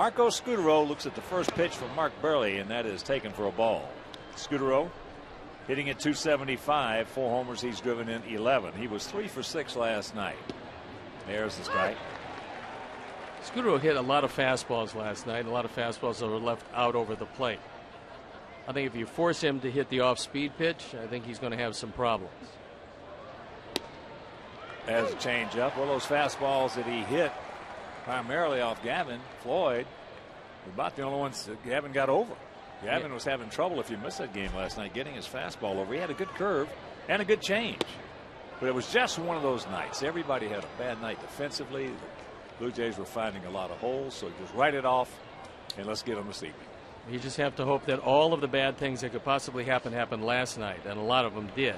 Marco Scutaro looks at the first pitch from Mark Burley, and that is taken for a ball. Scutaro hitting at .275, 4 homers. He's driven in 11. He was 3 for 6 last night. There's the strike. Scutaro hit a lot of fastballs last night, a lot of fastballs that were left out over the plate. I think if you force him to hit the off-speed pitch, I think he's going to have some problems. As a changeup, well, those fastballs that he hit primarily off Gavin Floyd were about the only ones that Gavin got over. Gavin was having trouble, if you missed that game last night, getting his fastball over. He had a good curve and a good change, but it was just one of those nights. Everybody had a bad night defensively. The Blue Jays were finding a lot of holes, so just write it off and let's get them this evening. You just have to hope that all of the bad things that could possibly happen happened last night, and a lot of them did.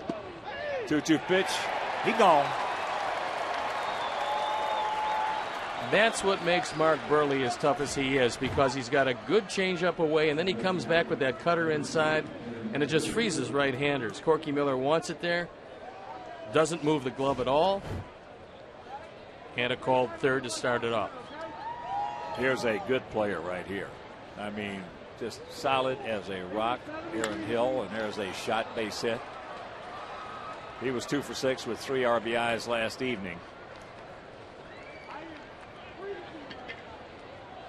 2-2 pitch. He gone. That's what makes Mark Burley as tough as he is, because he's got a good changeup away, and then he comes back with that cutter inside, and it just freezes right-handers. Corky Miller wants it there, doesn't move the glove at all, and a called third to start it off. Here's a good player right here. I mean, just solid as a rock. Aaron Hill, and there's a shot base hit. He was 2 for 6 with 3 RBIs last evening.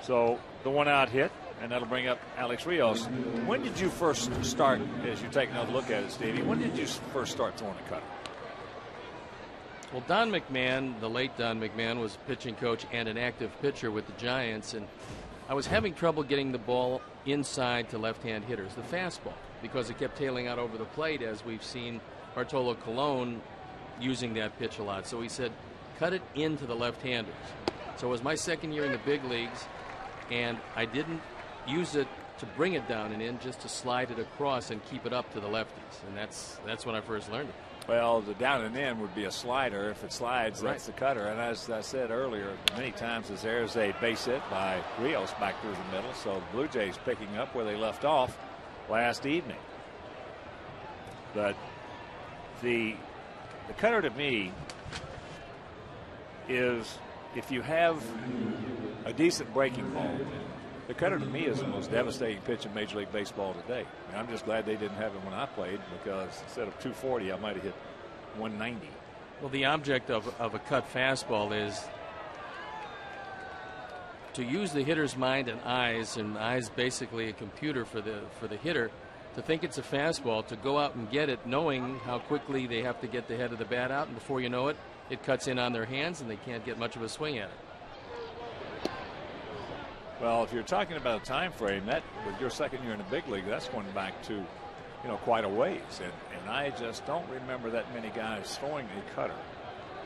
So the 1-out hit, and that'll bring up Alex Rios. When did you first start, as you take another look at it, Stevie, when did you first start throwing a cutter? Well, Don McMahon, the late Don McMahon, was pitching coach and an active pitcher with the Giants, and I was having trouble getting the ball inside to left-hand hitters, the fastball, because it kept tailing out over the plate, as we've seen Bartolo Colon using that pitch a lot. So he said, cut it into the left-handers. So it was my second year in the big leagues, and I didn't use it to bring it down and in, just to slide it across and keep it up to the lefties, and that's when I first learned it. Well, the down and in would be a slider. If it slides, that's the cutter. And as I said earlier, many times there's a base hit by Rios back through the middle. So the Blue Jays picking up where they left off last evening. But the cutter to me is, if you have a decent breaking ball, the cutter to me is the most devastating pitch in Major League Baseball today. And I'm just glad they didn't have it when I played, because instead of 240, I might have hit 190. Well, the object of a cut fastball is to use the hitter's mind and eyes basically a computer for the hitter, to think it's a fastball, to go out and get it, knowing how quickly they have to get the head of the bat out, and before you know it, it cuts in on their hands and they can't get much of a swing at it. Well, if you're talking about a time frame, that with your second year in the big league, that's going back to, quite a ways, and I just don't remember that many guys throwing a cutter.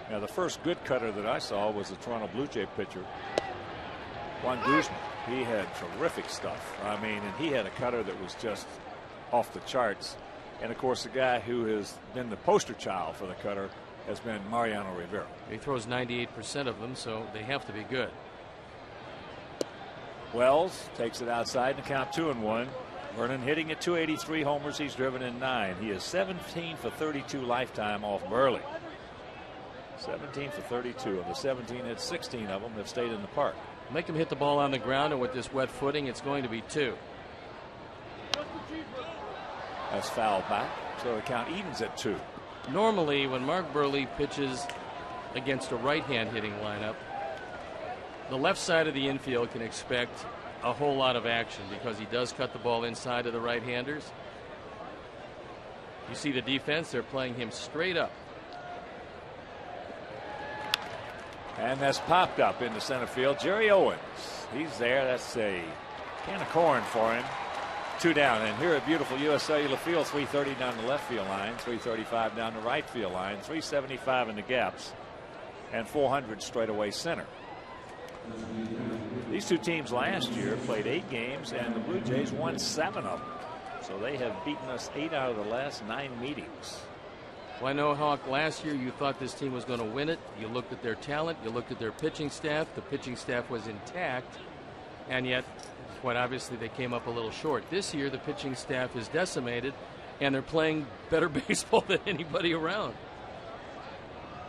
Now, the first good cutter that I saw was the Toronto Blue Jay pitcher, Juan Guzman. He had terrific stuff. I mean, and he had a cutter that was just off the charts. And of course, the guy who has been the poster child for the cutter has been Mariano Rivera. He throws 98% of them, so they have to be good. Wells takes it outside, and count 2-1. Vernon hitting at .283 homers. He's driven in 9. He is 17 for 32 lifetime off Burley. 17 for 32 of the 17. Hit 16 of them have stayed in the park. Make him hit the ball on the ground, and with this wet footing, it's going to be 2. That's foul back, so the count evens at 2. Normally, when Mark Burley pitches against a right-hand hitting lineup, the left side of the infield can expect a whole lot of action, because he does cut the ball inside of the right-handers. You see the defense, they're playing him straight up. And that's popped up into center field. Jerry Owens, he's there. That's a can of corn for him. 2 down, and here at beautiful U.S. Cellular Field, 330 down the left field line, 335 down the right field line, 375 in the gaps, and 400 straight away center. These two teams last year played 8 games, and the Blue Jays won 7 of them. So they have beaten us 8 out of the last 9 meetings. Well, I know, Hawk, last year you thought this team was going to win it. You looked at their talent, you looked at their pitching staff. The pitching staff was intact, and yet, quite obviously, they came up a little short. This year, the pitching staff is decimated, and they're playing better baseball than anybody around.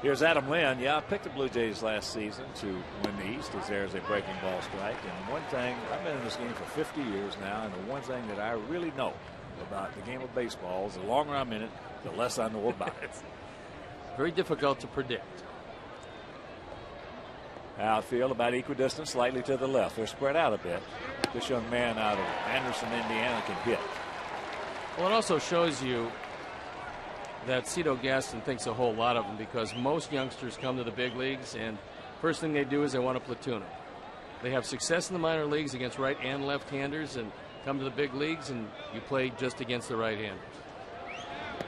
Here's Adam Lynn. Yeah, I picked the Blue Jays last season to win the East as there's a breaking ball strike. And one thing, I've been in this game for 50 years now, and the one thing that I really know about the game of baseball is the longer I'm in it, the less I know about it. Very difficult to predict. Outfield about equidistant, slightly to the left. They're spread out a bit. This young man out of Anderson, Indiana, can hit. Well, it also shows you that Cito Gaston thinks a whole lot of him, because most youngsters come to the big leagues and first thing they do is they want to platoon them. They have success in the minor leagues against right and left-handers, and come to the big leagues and you play just against the right-handers.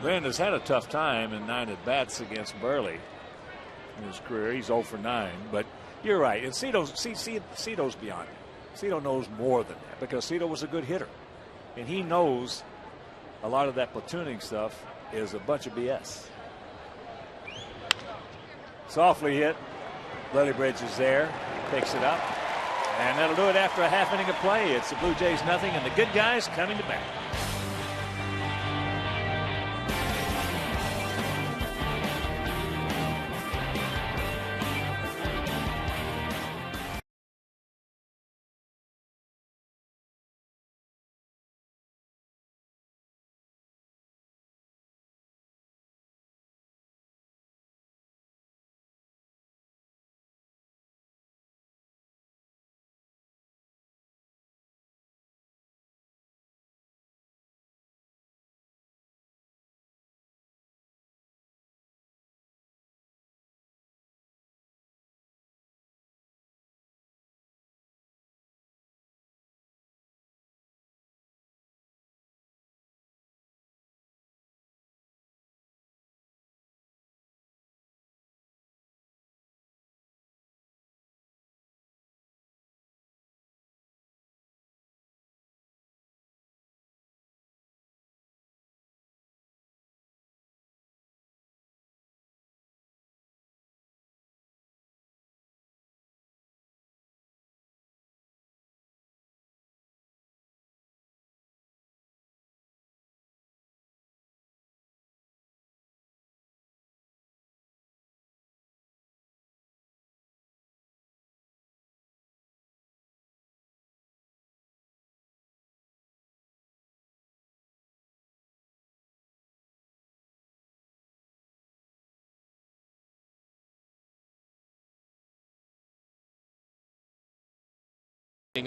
Lynn has had a tough time in 9 at-bats against Burley in his career. He's 0 for 9, but you're right. And Cito's beyond it. Cito knows more than that, because Cito was a good hitter, and he knows a lot of that platooning stuff is a bunch of BS. Softly hit. Lillibridge is there, picks it up, and that'll do it after a half inning of play. It's the Blue Jays nothing, and the good guys coming to bat.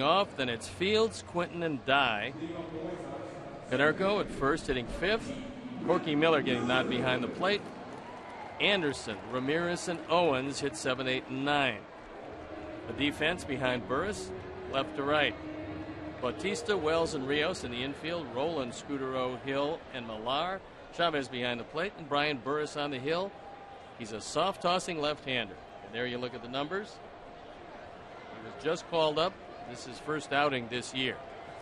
Off, then it's Fields, Quinton, and Dye. Canerco at first, hitting fifth. Corky Miller getting knocked behind the plate. Anderson, Ramirez, and Owens hit 7, 8, and 9. The defense behind Burris, left to right. Bautista, Wells, and Rios in the infield. Rowland, Scudero, Hill, and Millar. Chavez behind the plate, and Brian Burris on the hill. He's a soft-tossing left-hander. And there you look at the numbers. He was just called up. This is his first outing this year.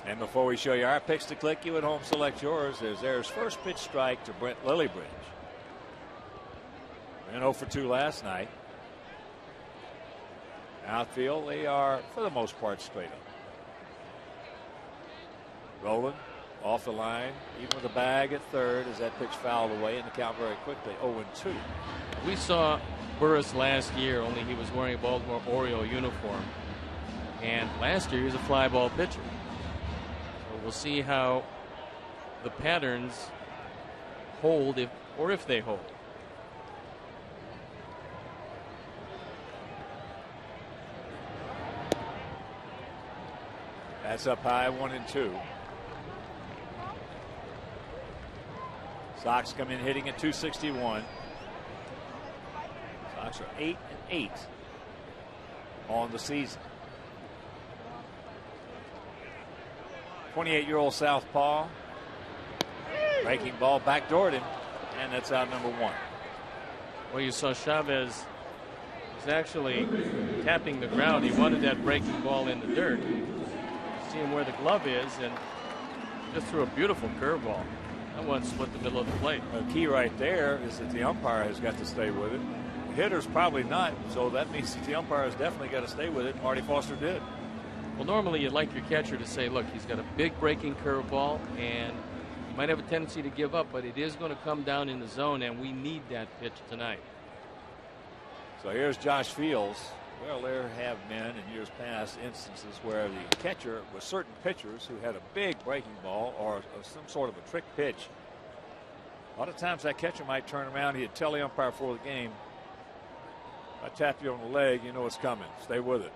And before we show you our picks to click, you at home select yours. There's first pitch strike to Brent Lillibridge. And 0 for 2 last night. Outfield, they are, for the most part, straight up. Rowland off the line, even with a bag at third, as that pitch fouled away, and the count very quickly 0-2. We saw Burris last year, only he was wearing a Baltimore Oriole uniform. And last year he was a fly ball pitcher. So we'll see how the patterns hold, if they hold. That's up high, 1-2. Sox come in hitting at 261. Sox are 8-8 on the season. 28-year-old southpaw. Breaking ball, backdoored him, and that's out number 1. Well, you saw Chavez was actually tapping the ground. He wanted that breaking ball in the dirt. See him where the glove is, and just threw a beautiful curveball. That one split the middle of the plate. The key right there is that the umpire has got to stay with it. The hitter's probably not, so that means that the umpire has definitely got to stay with it. Marty Foster did. Well, normally you'd like your catcher to say, look, he's got a big breaking curveball, and he might have a tendency to give up, but it is going to come down in the zone, and we need that pitch tonight. So here's Josh Fields. Well, there have been in years past instances where the catcher with certain pitchers who had a big breaking ball or some sort of a trick pitch. A lot of times that catcher might turn around. He'd tell the umpire before the game, "I tap you on the leg, you know it's coming. Stay with it."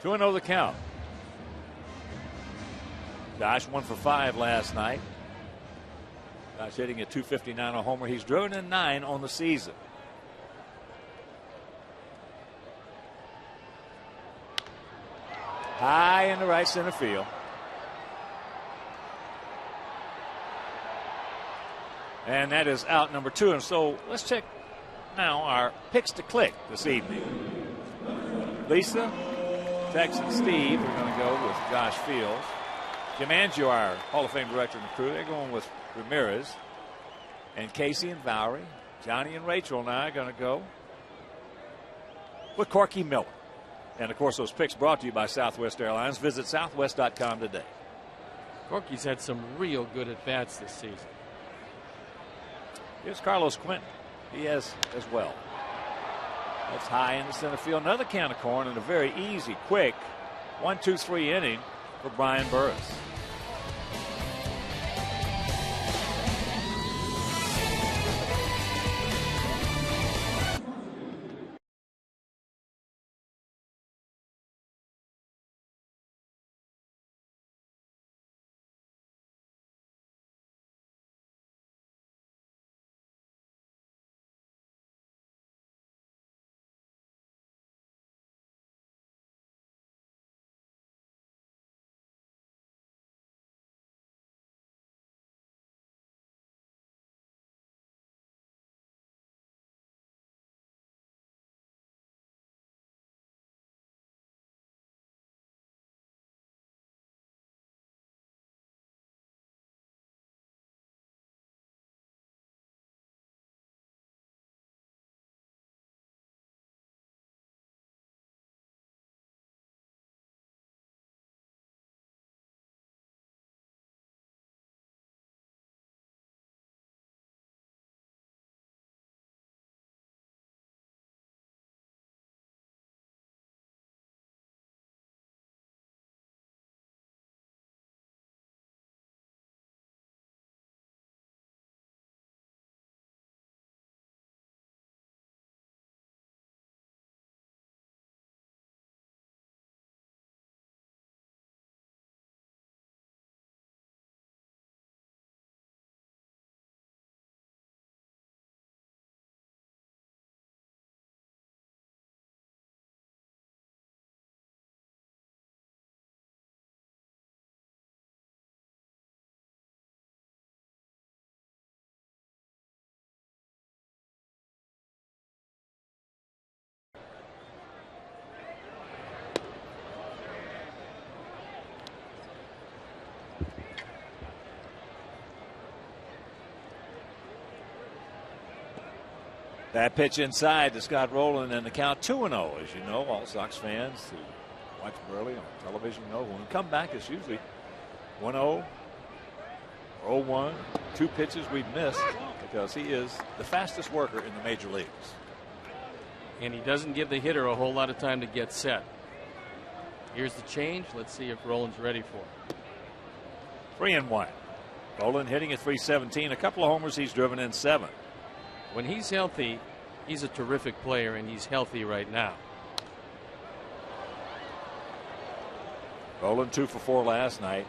Two and 0 the count. Josh 1 for 5 last night. Josh hitting at .259 a homer. He's driven in 9 on the season. High in the right center field. And that is out number 2. And so let's check now our picks to click this evening. Lisa, Tex, and Steve are going to go with Josh Fields. Jim Angio, our Hall of Fame director and crew, they're going with Ramirez. And Casey and Valerie, Johnny and Rachel and I are going to go with Corky Miller. And, of course, those picks brought to you by Southwest Airlines. Visit southwest.com today. Corky's had some real good at-bats this season. Here's Carlos Quentin. He has as well. That's high in the center field. Another can of corn and a very easy, quick 1-2-3 inning for Brian Burris. That pitch inside to Scott Rowland, and the count 2-0. As you know, all Sox fans who watch Burley on television know when we come back, it's usually 1-0 or 0-1. 2 pitches we've missed because he is the fastest worker in the major leagues. And he doesn't give the hitter a whole lot of time to get set. Here's the change. Let's see if Rowland's ready for it. 3-1. Rowland hitting at .317. A couple of homers. He's driven in 7. When he's healthy, he's a terrific player, and he's healthy right now. Rowland 2 for 4 last night.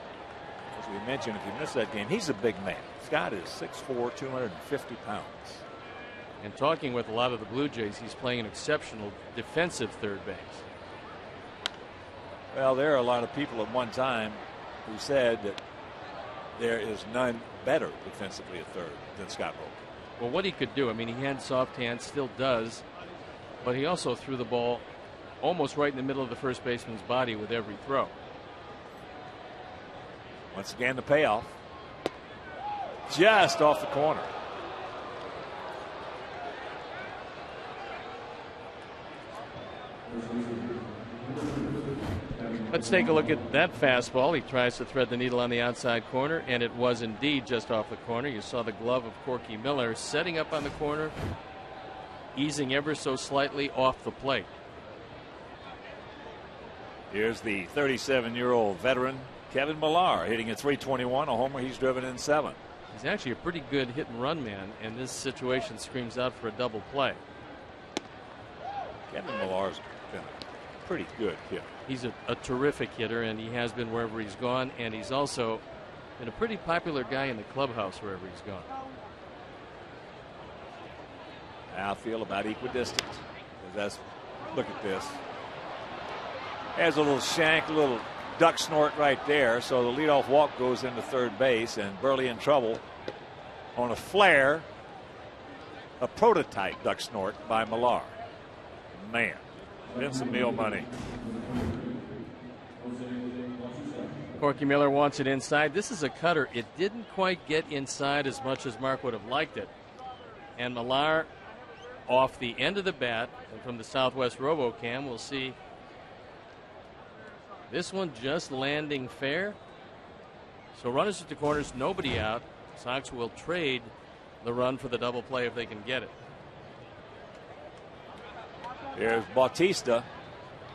As we mentioned, if you missed that game, he's a big man. Scott is 6'4", 250 pounds. And talking with a lot of the Blue Jays, he's playing an exceptional defensive third base. Well, there are a lot of people at one time who said that there is none better defensively at third than Scott Rowland. Well, what he could do, I mean, he had soft hands, still does, but he also threw the ball almost right in the middle of the first baseman's body with every throw. Once again, the payoff. Just off the corner. Let's take a look at that fastball. He tries to thread the needle on the outside corner, and it was indeed just off the corner. You saw the glove of Corky Miller setting up on the corner, easing ever so slightly off the plate. Here's the 37-year-old veteran, Kevin Millar, hitting at .321, a homer he's driven in 7. He's actually a pretty good hit and run man, and this situation screams out for a double play. Kevin Millar's been a pretty good hitter. He's a terrific hitter, and he has been wherever he's gone, and he's also been a pretty popular guy in the clubhouse wherever he's gone. Outfield about equidistant. Look at this. Has a little shank, a little duck snort right there. So the leadoff walk goes into third base, and Burley in trouble on a flare. A prototype duck snort by Millar. Man, been some meal money. Corky Miller wants it inside. This is a cutter. It didn't quite get inside as much as Mark would have liked it. And Millar off the end of the bat, and from the Southwest RoboCam, we'll see this one just landing fair. So runners at the corners, nobody out. Sox will trade the run for the double play if they can get it. Here's Bautista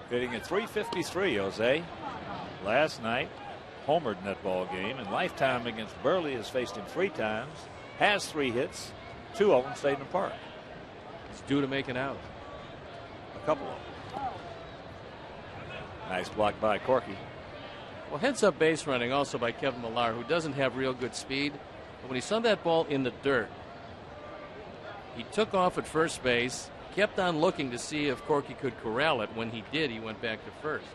hitting at .353, Jose. Last night, homered in that ball game, and lifetime against Burley has faced him 3 times, has 3 hits, 2 of them stayed in the park. It's due to make an out. A couple of them. Nice block by Corky. Well, heads up base running also by Kevin Millar, who doesn't have real good speed. But when he saw that ball in the dirt, he took off at first base, kept on looking to see if Corky could corral it. When he did, he went back to first.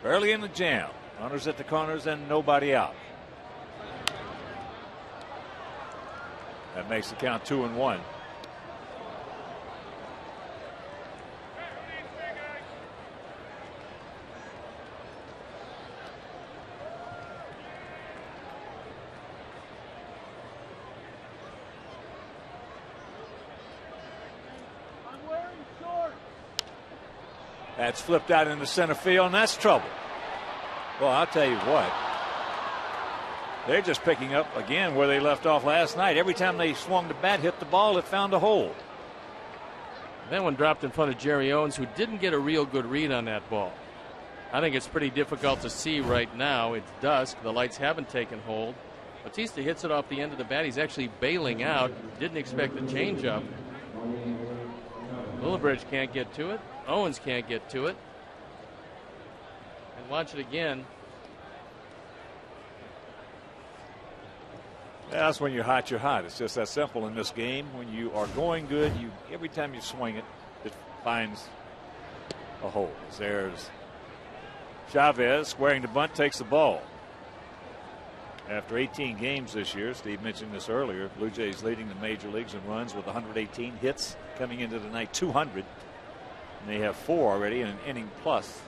Early in the jam. Runners at the corners and nobody out. That makes the count 2-1. That's flipped out into center field, and that's trouble. Well, I'll tell you what. They're just picking up again where they left off last night. Every time they swung the bat, hit the ball, it found a hole. That one dropped in front of Jerry Owens, who didn't get a real good read on that ball. I think it's pretty difficult to see right now. It's dusk. The lights haven't taken hold. Bautista hits it off the end of the bat. He's actually bailing out. Didn't expect the changeup. Lillibridge can't get to it. Owens can't get to it. And watch it again. That's when you're hot, you're hot. It's just that simple in this game. When you are going good, every time you swing it, it finds a hole. There's Chavez squaring the bunt, takes the ball. After 18 games this year, Steve mentioned this earlier, Blue Jays leading the major leagues in runs with 118 hits, coming into the night 200. And they have 4 already in an inning plus.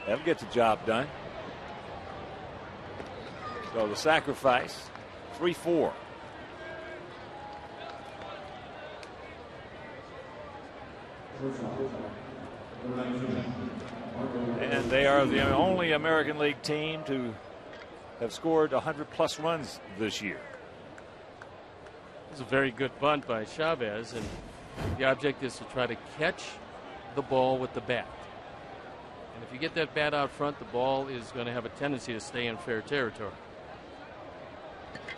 That'll get the job done. So the sacrifice, 3-4. And they are the only American League team to have scored 100+ runs this year. It's a very good bunt by Chavez, and the object is to try to catch the ball with the bat. And if you get that bat out front, the ball is going to have a tendency to stay in fair territory.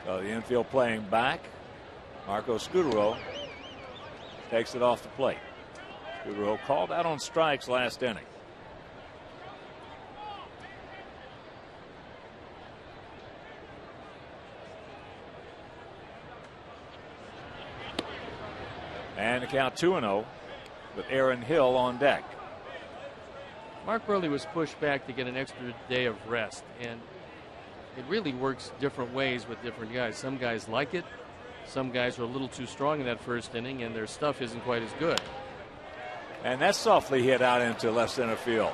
So the infield playing back. Marco Scutaro takes it off the plate. Scutaro called out on strikes last inning. And the count 2-0 with Aaron Hill on deck. Mark Burley was pushed back to get an extra day of rest, and it really works different ways with different guys. Some guys like it. Some guys are a little too strong in that first inning, and their stuff isn't quite as good. And that's softly hit out into left center field.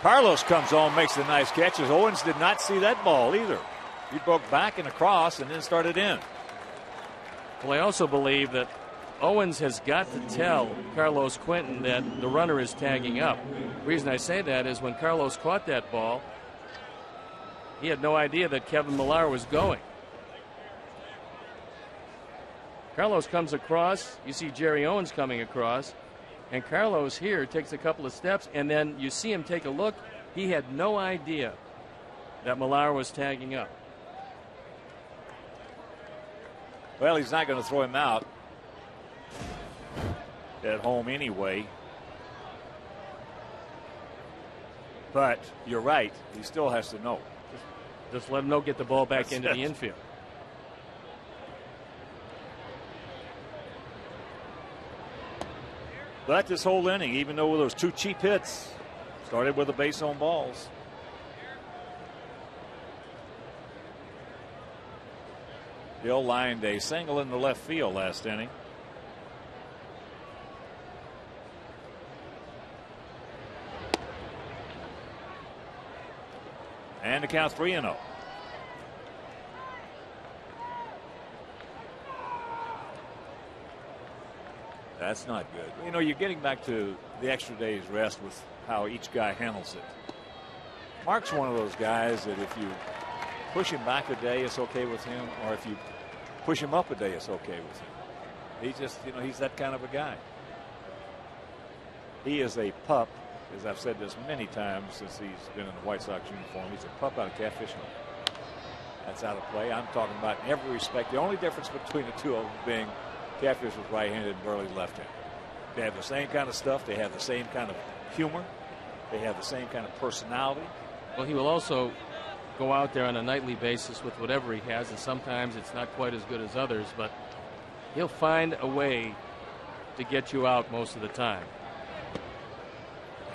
Carlos comes on, makes a nice catch. As Owens did not see that ball either. He broke back and across and then started in. Well, I also believe that Owens has got to tell Carlos Quentin that the runner is tagging up. The reason I say that is when Carlos caught that ball, he had no idea that Kevin Millar was going. Carlos comes across. You see Jerry Owens coming across. And Carlos here takes a couple of steps, and then you see him take a look. He had no idea that Millar was tagging up. Well, he's not going to throw him out at home anyway. But you're right. He still has to know. Just let him know, get the ball back into the infield. But this whole inning, even though those 2 cheap hits, started with the base on balls. Hill lined a single in the left field last inning. And the count 3-0. That's not good. You know, you're getting back to the extra day's rest with how each guy handles it. Mark's one of those guys that if you push him back a day, it's okay with him, or if you push him up a day, it's okay with him. He just, you know, he's that kind of a guy. He is a pup, as I've said this many times since he's been in the White Sox uniform. He's a pup out of Catfish Hole. That's out of play. I'm talking about in every respect. The only difference between the two of them being Catfish was right-handed and Burley left-handed. They have the same kind of stuff. They have the same kind of humor. They have the same kind of personality. Well, he will also go out there on a nightly basis with whatever he has, and sometimes it's not quite as good as others, but he'll find a way to get you out most of the time.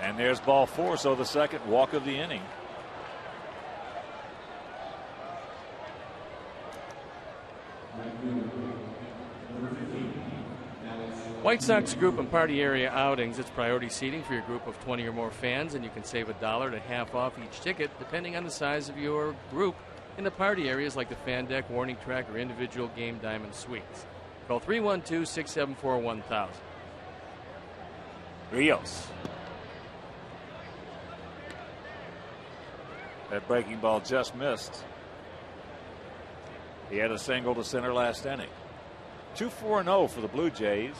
And there's ball 4, so the second walk of the inning. White Sox group and party area outings. It's priority seating for your group of 20 or more fans, and you can save $1 to half off each ticket depending on the size of your group in the party areas like the fan deck, warning track, or individual game diamond suites. Call 312-674-1000. Rios. That breaking ball just missed. He had a single to center last inning. 2-4-0 for the Blue Jays,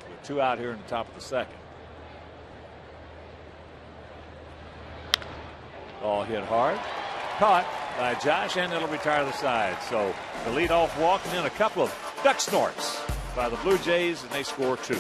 with 2 out here in the top of the second. Ball hit hard, caught by Josh, and it'll retire the side. So the leadoff walk, and then a couple of duck snorts by the Blue Jays, and they score 2.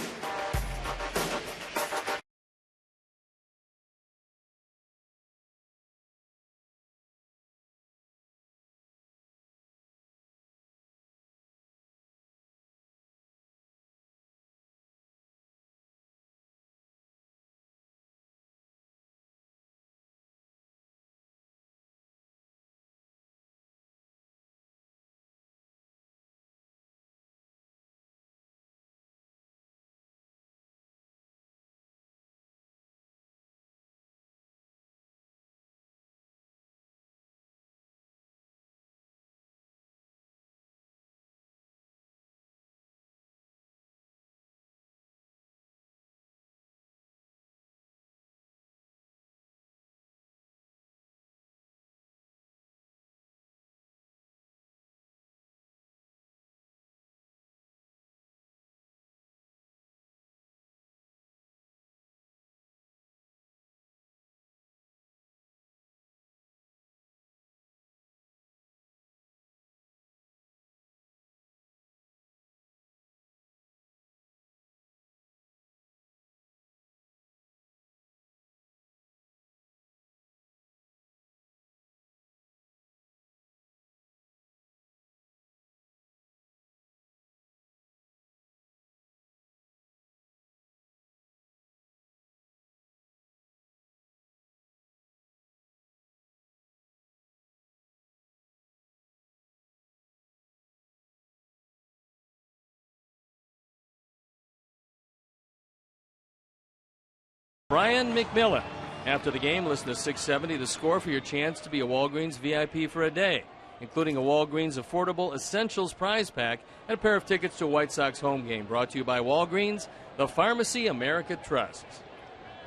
Brian McMillan. After the game, listen to 670, the score for your chance to be a Walgreens VIP for a day. including a Walgreens Affordable Essentials prize pack and a pair of tickets to a White Sox home game. Brought to you by Walgreens, the pharmacy America trusts.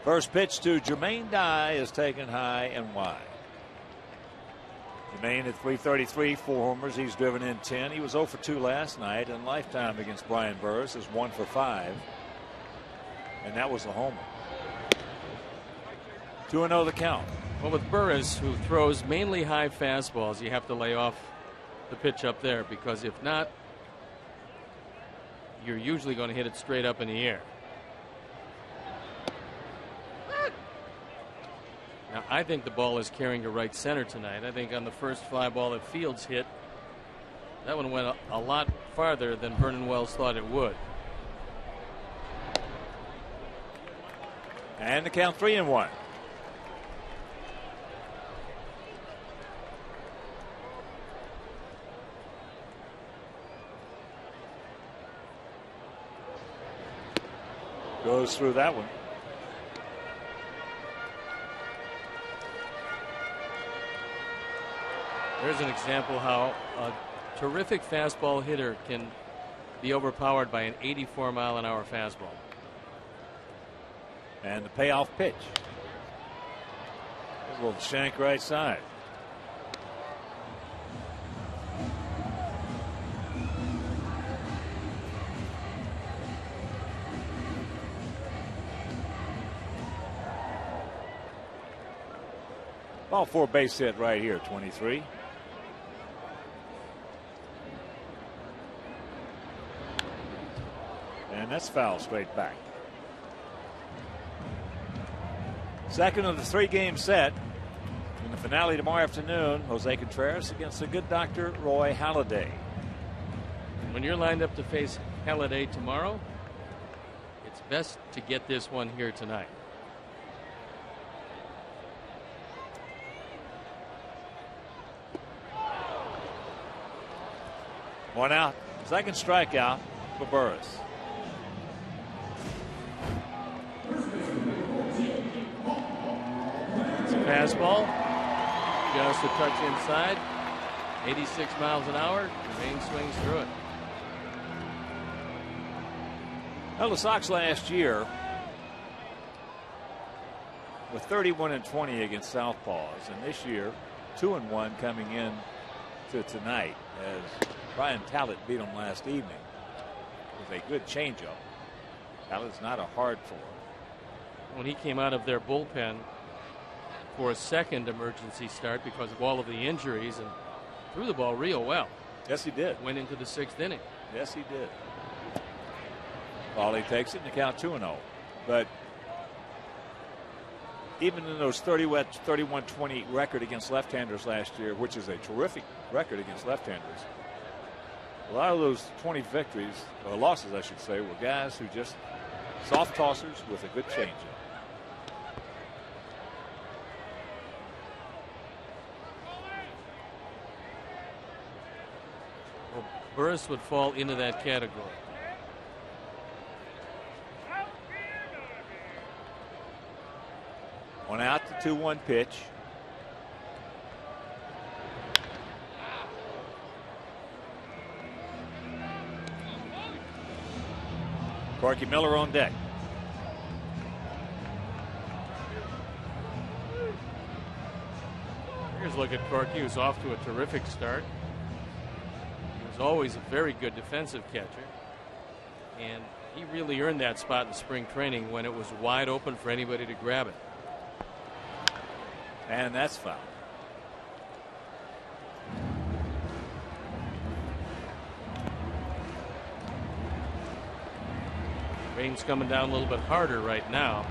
First pitch to Jermaine Dye is taken high and wide. Jermaine at .333, 4 homers. He's driven in 10. He was 0 for 2 last night, and lifetime against Brian Burris is 1 for 5. And that was a homer. 2-0 the count. Well, with Burris, who throws mainly high fastballs, you have to lay off the pitch up there, because if not, you're usually going to hit it straight up in the air. Now, I think the ball is carrying to right center tonight. I think on the first fly ball that Fields hit, that one went a lot farther than Vernon Wells thought it would. And the count 3-1. Goes through that one. There's an example how a terrific fastball hitter can be overpowered by an 84-mile-an-hour fastball. And the payoff pitch. A little shank right side. Ball 4 base hit right here, 23. And that's foul straight back. Second of the 3-game set. In the finale tomorrow afternoon, Jose Contreras against the good doctor Roy Halladay. When you're lined up to face Halladay tomorrow, it's best to get this one here tonight. One out. Second strikeout for Burris. It's a fastball. Just a touch inside. 86 miles an hour. Main swings through it. Well, the Sox last year with 31-20 against Southpaws, and this year 2-1 coming in to tonight as Brian Talbot beat him last evening with a good changeup. Talbot's not a hard four. When he came out of their bullpen for a second emergency start because of all of the injuries, and threw the ball real well. Yes, he did. Went into the 6th inning. Yes, he did. Burley takes it and the count 2-0. But even in those 31-20 record against left-handers last year, which is a terrific record against left-handers, a lot of those 20 victories, or losses I should say, were guys who just soft tossers with a good changeup. Well, Burris would fall into that category. One out, the 2-1 pitch. Corky Miller on deck. Here's a look at Corky, who's off to a terrific start. He was always a very good defensive catcher. And he really earned that spot in spring training when it was wide open for anybody to grab it. And that's foul. Rain's coming down a little bit harder right now.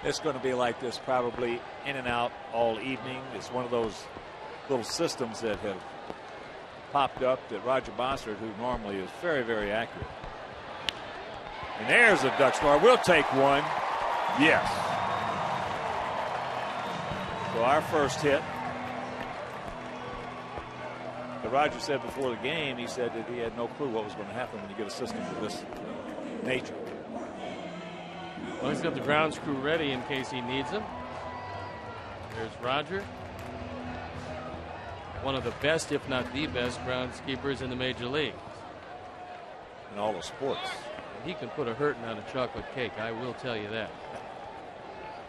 It's going to be like this probably in and out all evening. It's one of those little systems that have popped up that Roger Bossert, who normally is very, very accurate. And there's a Dutch bar. We'll take one. Yes. So our first hit. But Roger said before the game, he said that he had no clue what was going to happen when you get a system of this nature. Well, he's got the grounds crew ready in case he needs them. There's Roger. one of the best, if not the best, groundskeepers in the major league. In all the sports. He can put a hurting on a chocolate cake, I will tell you that.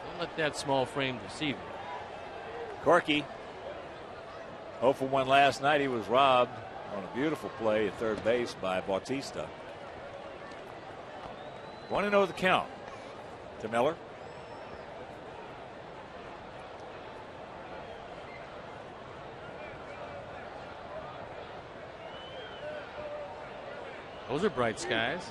Don't let that small frame deceive you. Corky, 0 for 1 last night. He was robbed on a beautiful play at third base by Bautista. 1-0 the count to Miller. Those are bright skies.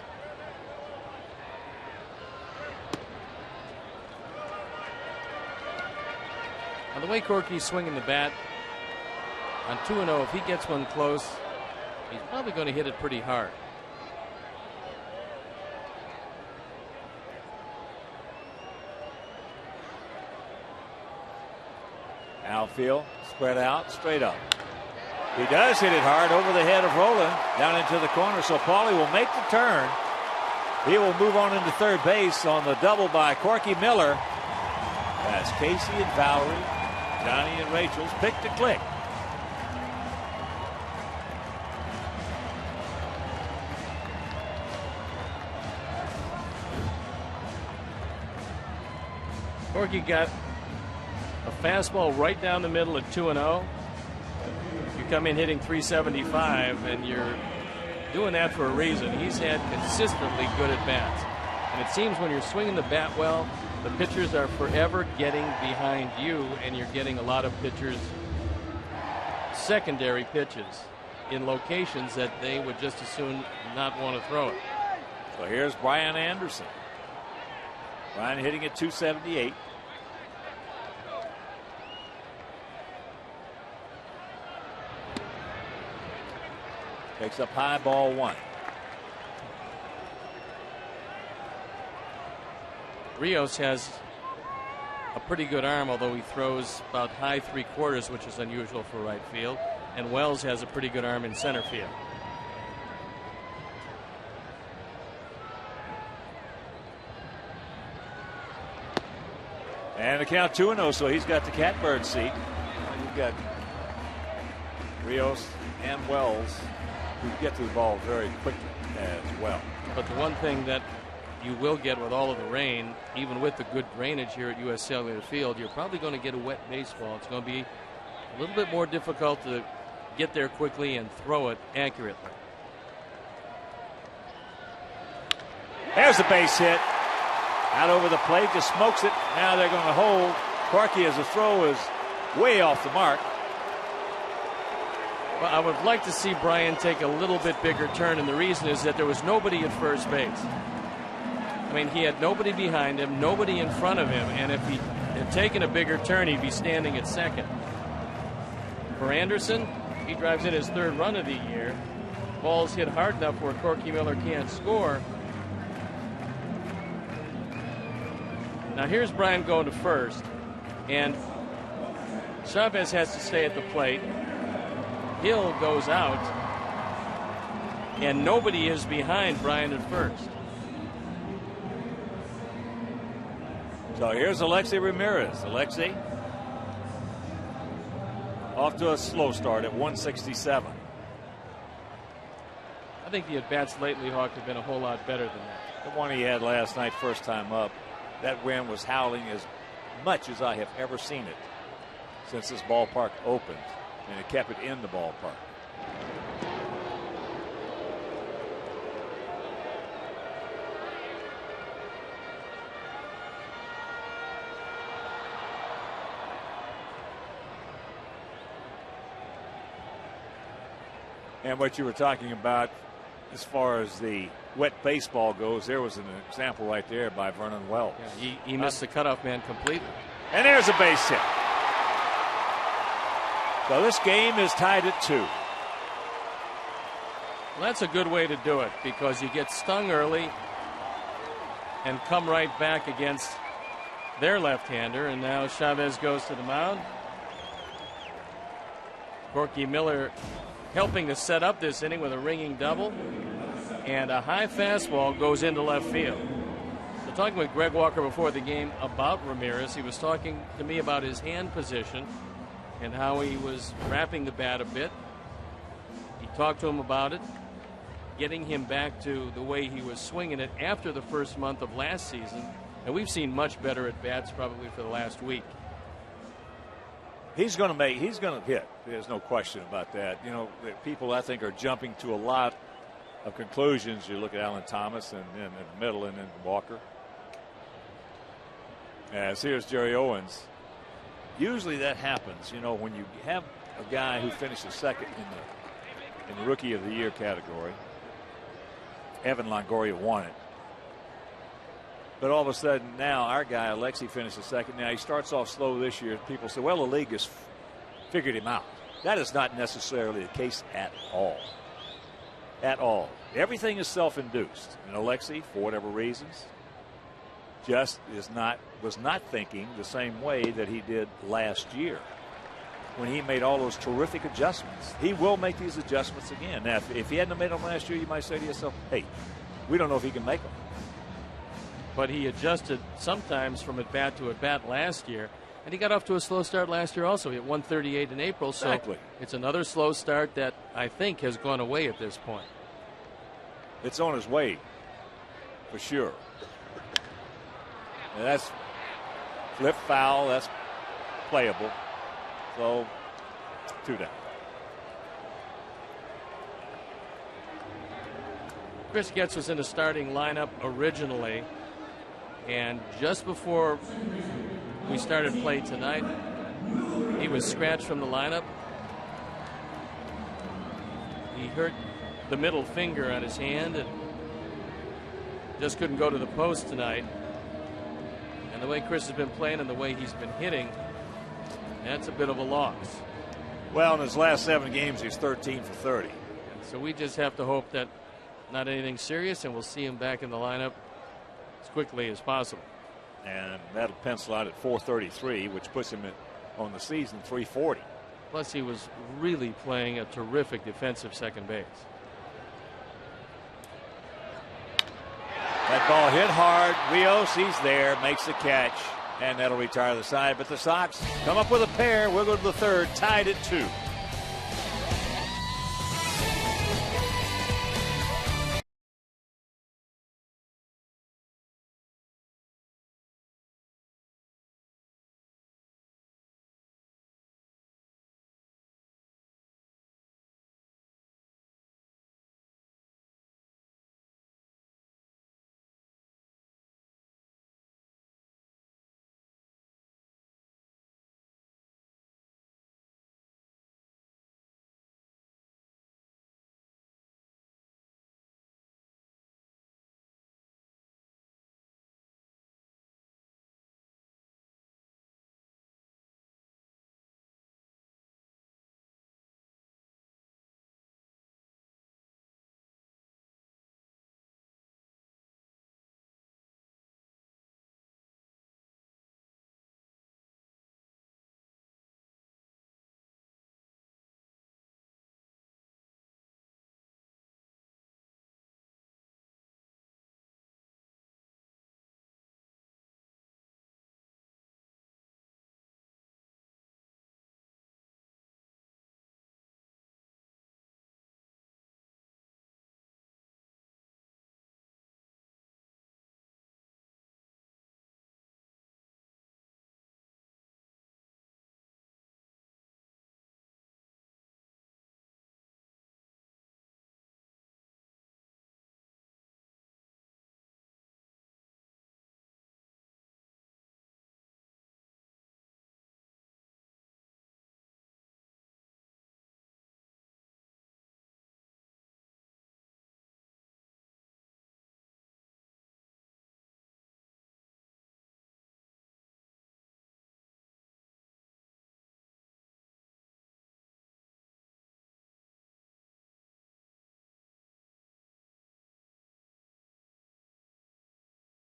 Now the way Corky's swinging the bat on 2-0, if he gets one close, he's probably going to hit it pretty hard. Outfield, spread out, straight up. He does hit it hard over the head of Roland, down into the corner, so Paulie will make the turn. He will move on into third base on the double by Corky Miller. That's Casey and Valerie, Johnny and Rachel's pick to click. Corky got a fastball right down the middle at 2-0. You come in hitting 375, and you're doing that for a reason. He's had consistently good at bats. And it seems when you're swinging the bat well, the pitchers are forever getting behind you, and you're getting a lot of pitchers' secondary pitches in locations that they would just as soon not want to throw it. So here's Brian Anderson. Brian hitting at 278. Takes up high, ball 1. Rios has a pretty good arm, although he throws about high 3/4, which is unusual for right field. And Wells has a pretty good arm in center field. And the count 2-0, so he's got the catbird seat. You've got Rios and Wells who get to the ball very quickly as well. But the one thing that you will get with all of the rain, even with the good drainage here at U.S. Cellular Field, you're probably going to get a wet baseball. It's going to be a little bit more difficult to get there quickly and throw it accurately. There's the base hit. Out over the plate, just smokes it. Now they're going to hold Corky as the throw is way off the mark. Well, I would like to see Brian take a little bit bigger turn, and the reason is that there was nobody at first base. I mean, he had nobody behind him, nobody in front of him, and if he had taken a bigger turn, he'd be standing at second. For Anderson, he drives in his 3rd run of the year. Ball's hit hard enough where Corky Miller can't score. Now here's Brian going to first, and Chavez has to stay at the plate. Hill goes out, and nobody is behind Brian at first. So here's Alexei Ramirez. Alexei off to a slow start at 167. I think the at-bats lately, Hawk, have been a whole lot better than that. The one he had last night, first time up, that wind was howling as much as I have ever seen it since this ballpark opened, and it kept it in the ballpark. And what you were talking about as far as the wet baseball goes, there was an example right there by Vernon Wells. Yeah, he missed the cutoff man completely. And there's a base hit. So this game is tied at 2. Well, that's a good way to do it because you get stung early and come right back against their left-hander. And now Chavez goes to the mound. Corky Miller helping to set up this inning with a ringing double. And a high fastball goes into left field. So talking with Greg Walker before the game about Ramirez, he was talking to me about his hand position. and how he was wrapping the bat a bit. He talked to him about it, getting him back to the way he was swinging it after the first month of last season. And we've seen much better at bats probably for the last week. He's going to hit. There's no question about that. You know, people I think are jumping to a lot of conclusions. You look at Alan Thomas and in the middle and then Walker. As here's Jerry Owens. Usually that happens, you know, when you have a guy who finishes second in the Rookie of the Year category. Evan Longoria won it. But all of a sudden now our guy Alexi finishes second. Now he starts off slow this year. People say, well, the league has figured him out. That is not necessarily the case at all. At all. Everything is self-induced. And Alexi, for whatever reasons, just was not thinking the same way that he did last year when he made all those terrific adjustments. He will make these adjustments again. Now, if he hadn't made them last year, you might say to yourself, hey, we don't know if he can make them. But he adjusted sometimes from at bat to at bat last year, and he got off to a slow start last year also. He hit 138 in April, so exactly. It's another slow start that I think has gone away at this point. It's on his way, for sure. And that's flip foul. That's playable. So 2 down. Chris Getz was in the starting lineup originally, and just before we started play tonight, he was scratched from the lineup. He hurt the middle finger on his hand and just couldn't go to the post tonight. And the way Chris has been playing and the way he's been hitting, that's a bit of a loss. Well, in his last 7 games, he's 13 for 30. So we just have to hope that not anything serious, and we'll see him back in the lineup as quickly as possible. And that'll pencil out at 433, which puts him on the season 340. Plus, he was really playing a terrific defensive second base. That ball hit hard. Rios, he's there, makes the catch, and that'll retire the side. But the Sox come up with a pair. We'll go to the third, tied at 2.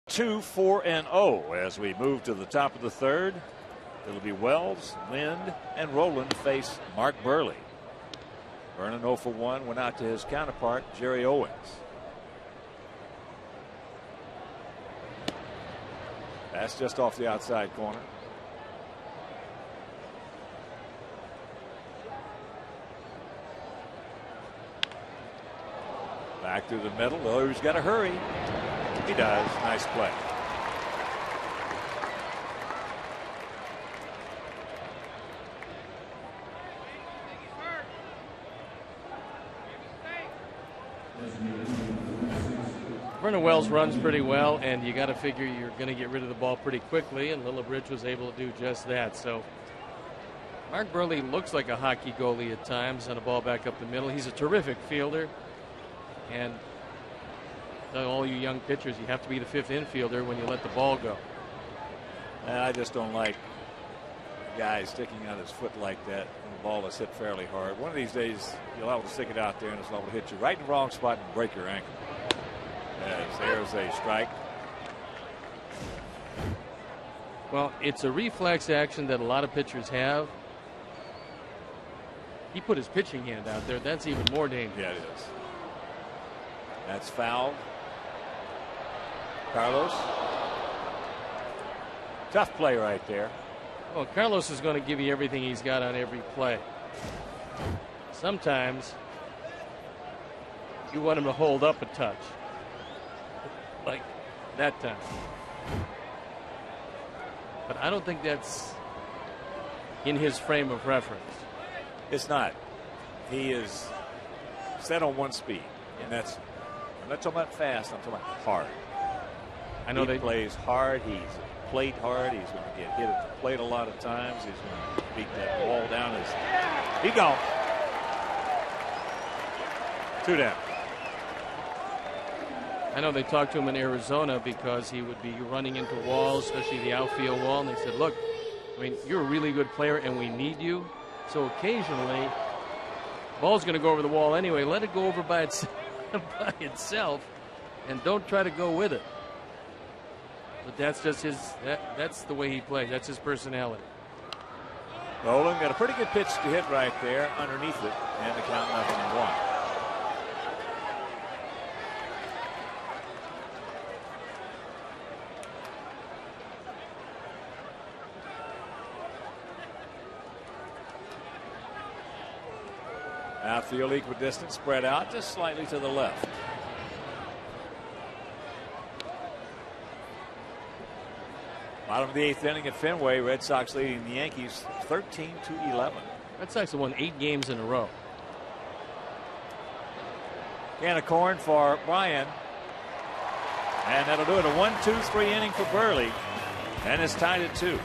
Two, 4, and 0 as we move to the top of the third. It'll be Wells, Lind, and Rowland face Mark Burley. Vernon 0 for 1 went out to his counterpart Jerry Owens. That's just off the outside corner. Back through the middle. Oh, he's got to hurry. He does. Nice play. Vernon Wells runs pretty well, and you got to figure you're going to get rid of the ball pretty quickly, and Lillibridge was able to do just that. So Mark Burley looks like a hockey goalie at times on a ball back up the middle. He's a terrific fielder, and all you young pitchers, you have to be the fifth infielder when you let the ball go. I just don't like a guy sticking out his foot like that when the ball is hit fairly hard. One of these days, you'll have to stick it out there, and it's liable to hit you right in the wrong spot and break your ankle. As there's a strike. Well, it's a reflex action that a lot of pitchers have. He put his pitching hand out there. That's even more dangerous. Yeah, it is. That's foul. Carlos. Tough play right there. Well, Carlos is going to give you everything he's got on every play. Sometimes you want him to hold up a touch. Like that time. But I don't think that's in his frame of reference. It's not. He is set on one speed. And I'm not talking about fast, I'm talking about hard. I know he plays hard. He's played hard. He's going to get hit at the plate a lot of times. He's going to beat that ball down. He gone. 2 down. I know they talked to him in Arizona because he would be running into walls, especially the outfield wall, and they said, look, I mean, you're a really good player and we need you. So occasionally, the ball's going to go over the wall anyway. Let it go over by itself and don't try to go with it. But that's just that's the way he plays. That's his personality. Nolan got a pretty good pitch to hit right there underneath it, and the count 0-1. Outfield equidistant, spread out just slightly to the left. Bottom of the 8th inning at Fenway. Red Sox leading the Yankees 13-11. Red Sox have won 8 games in a row. Can of corn for Bryan. And that'll do it. A 1-2-3 inning for Burley. And it's tied at 2.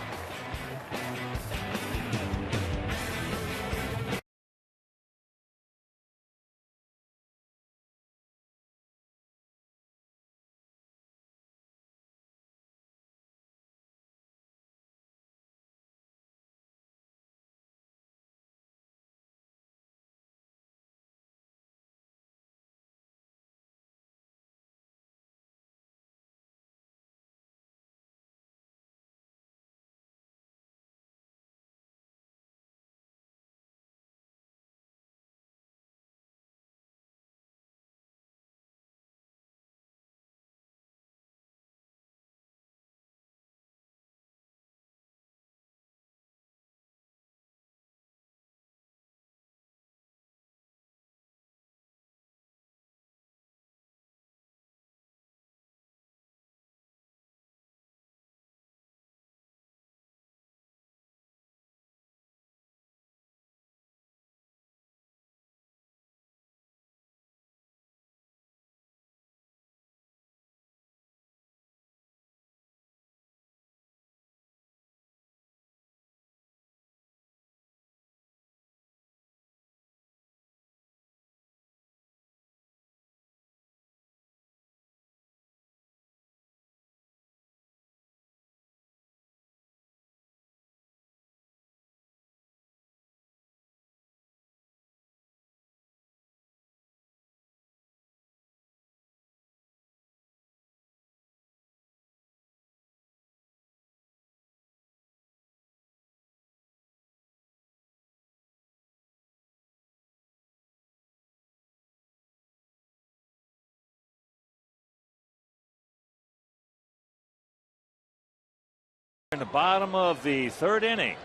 In the bottom of the 3rd inning.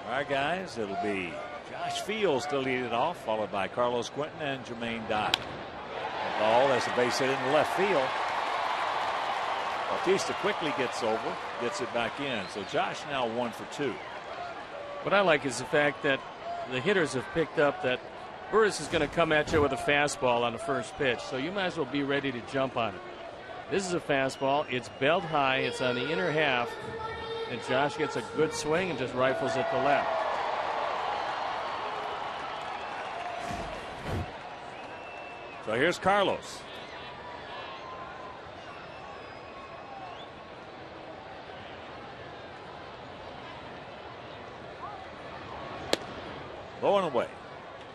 All right, guys, it'll be Josh Fields to lead it off, followed by Carlos Quentin and Jermaine Dye. ball. There's a base hit in the left field. Bautista quickly gets over, gets it back in. So Josh now 1 for 2. What I like is the fact that the hitters have picked up that Burris is going to come at you with a fastball on the first pitch, so you might as well be ready to jump on it. This is a fastball. It's belled high. It's on the inner half, and Josh gets a good swing and just rifles it to left. So here's Carlos. Low and away.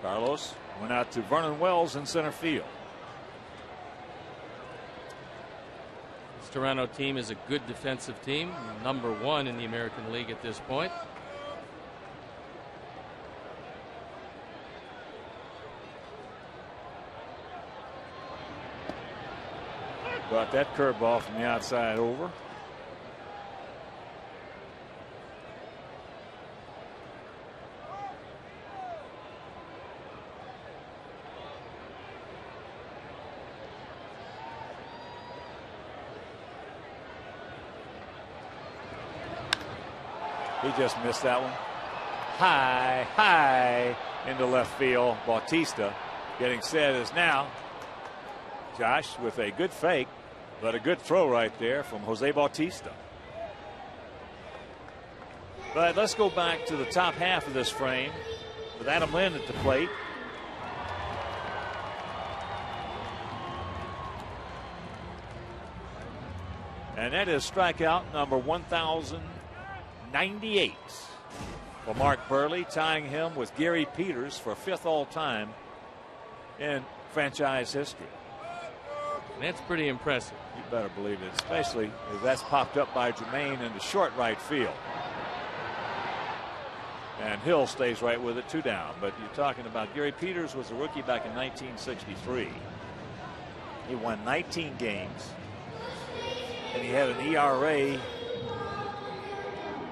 Carlos went out to Vernon Wells in center field. This Toronto team is a good defensive team, #1 in the American League at this point. Brought that curveball from the outside over. He just missed that one. High into left field. Bautista getting set as now. Josh with a good fake, but a good throw right there from Jose Bautista. But let's go back to the top half of this frame with Adam Lind at the plate. And that is strikeout number 1,098 for Mark Burley, tying him with Gary Peters for 5th all-time in franchise history. That's pretty impressive. You better believe it, especially if that's popped up by Jermaine into short right field. And Hill stays right with it, 2 down. But you're talking about Gary Peters was a rookie back in 1963. He won 19 games. And he had an ERA.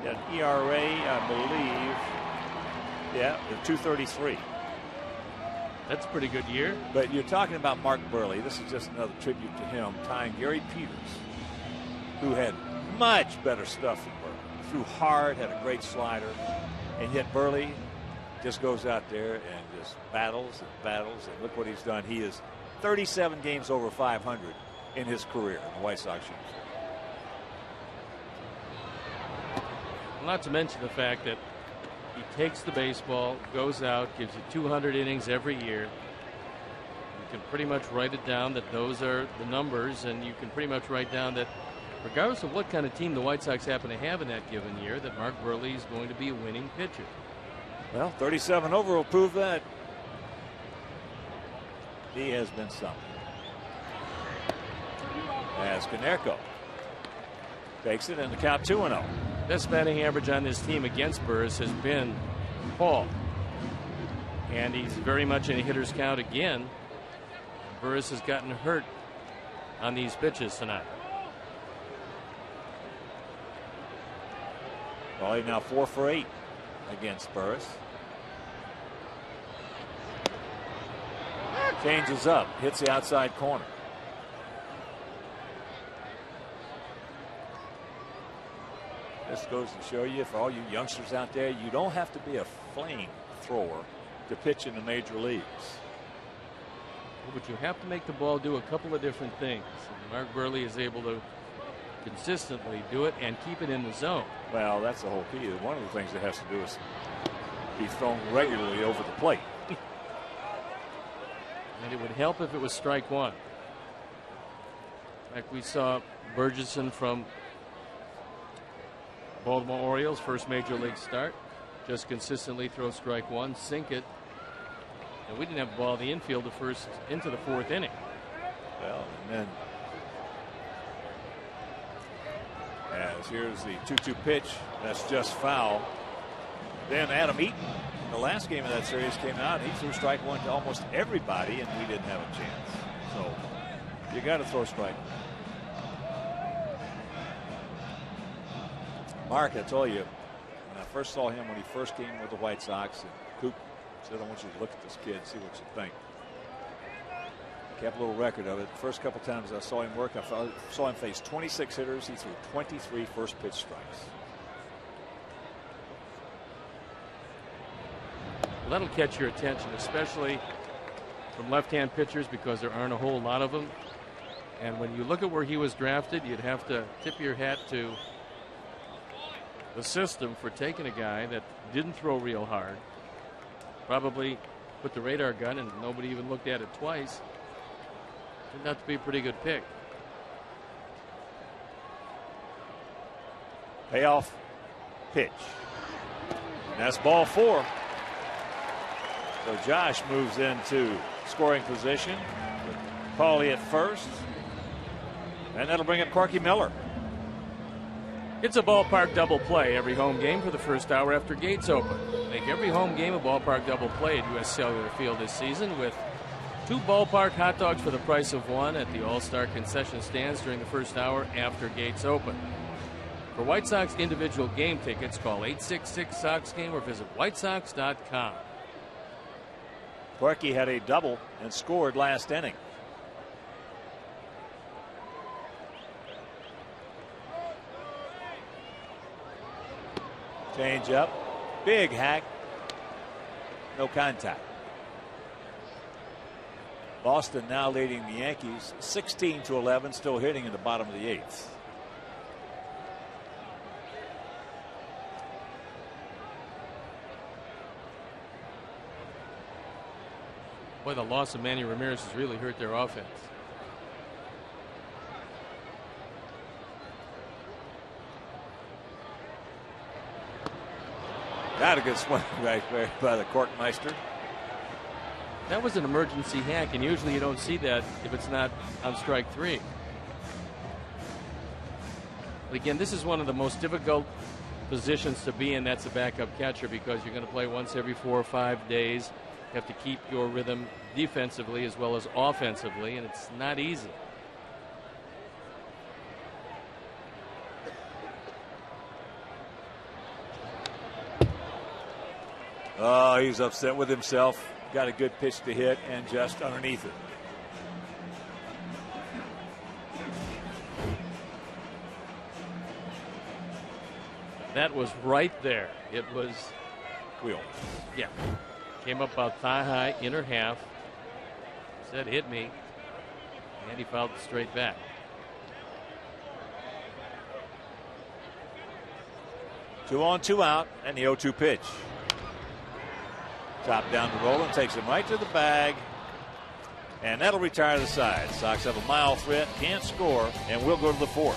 I believe, yeah, 2.33. That's a pretty good year. But you're talking about Mark Burley. This is just another tribute to him, tying Gary Peters, who had much better stuff than Burley. Threw hard, had a great slider, and yet Burley just goes out there and just battles and battles. And look what he's done. He is 37 games over 500 in his career in the White Sox uniform. Not to mention the fact that he takes the baseball, goes out, gives you 200 innings every year. You can pretty much write it down that those are the numbers, and you can pretty much write down that regardless of what kind of team the White Sox happen to have in that given year, that Mark Burley is going to be a winning pitcher. Well, 37 over will prove that. He has been something. As Konerko takes it, and the count 2-0. Best batting average on this team against Burris has been Paul. And he's very much in a hitter's count again. Burris has gotten hurt on these pitches tonight. Well, he's now 4 for 8 against Burris. Changes up, hits the outside corner. This goes to show you, for all you youngsters out there, you don't have to be a flamethrower to pitch in the major leagues. But you have to make the ball do a couple of different things. And Mark Burley is able to consistently do it and keep it in the zone. Well, that's the whole key. One of the things it has to do is be thrown regularly over the plate. And it would help if it was strike one. Like we saw Burgesson from Baltimore Orioles, first major league start, just consistently throw strike one, sink it, and we didn't have the ball in the infield into the 4th inning. Well, and then as here's the 2-2 pitch, that's just foul. Then Adam Eaton, in the last game of that series, came out. He threw strike one to almost everybody, and we didn't have a chance. So you got to throw strike one. Mark, I told you, when I first saw him when he first came with the White Sox, and Coop said, I want you to look at this kid, see what you think. Kept a little record of it. First couple times I saw him work, I saw him face 26 hitters. He threw 23 first pitch strikes. Well, that'll catch your attention, especially from left-hand pitchers, because there aren't a whole lot of them. And when you look at where he was drafted, you'd have to tip your hat to the system for taking a guy that didn't throw real hard, probably put the radar gun and nobody even looked at it twice. Turned out to be a pretty good pick. Payoff pitch. And that's ball 4. So Josh moves into scoring position. Paulie at first. And that'll bring up Corky Miller. It's a ballpark double play every home game for the first hour after gates open. Make every home game a ballpark double play at U.S. Cellular Field this season with 2 ballpark hot dogs for the price of 1 at the All-Star concession stands during the first hour after gates open. For White Sox individual game tickets, call 866-SOX-GAME or visit whitesox.com. Corky had a double and scored last inning. Change up. Big hack. No contact. Boston now leading the Yankees 16-11, still hitting in the bottom of the 8th. Boy, the loss of Manny Ramirez has really hurt their offense. Got a good swing right there by the Corkmeister. That was an emergency hack, and usually you don't see that if it's not on strike 3. But again, this is one of the most difficult positions to be in. That's a backup catcher, because you're going to play once every 4 or 5 days. You have to keep your rhythm defensively as well as offensively, and it's not easy. Oh, he's upset with himself. Got a good pitch to hit and just underneath it. That was right there. It was. Wheel. Yeah. Came up about thigh high, inner half. Said hit me. And he fouled it straight back. Two on, two out, and the 0-2 pitch. Top down to Roland, takes him right to the bag, and that'll retire the side. Sox have a mile threat, can't score, and we'll go to the 4th.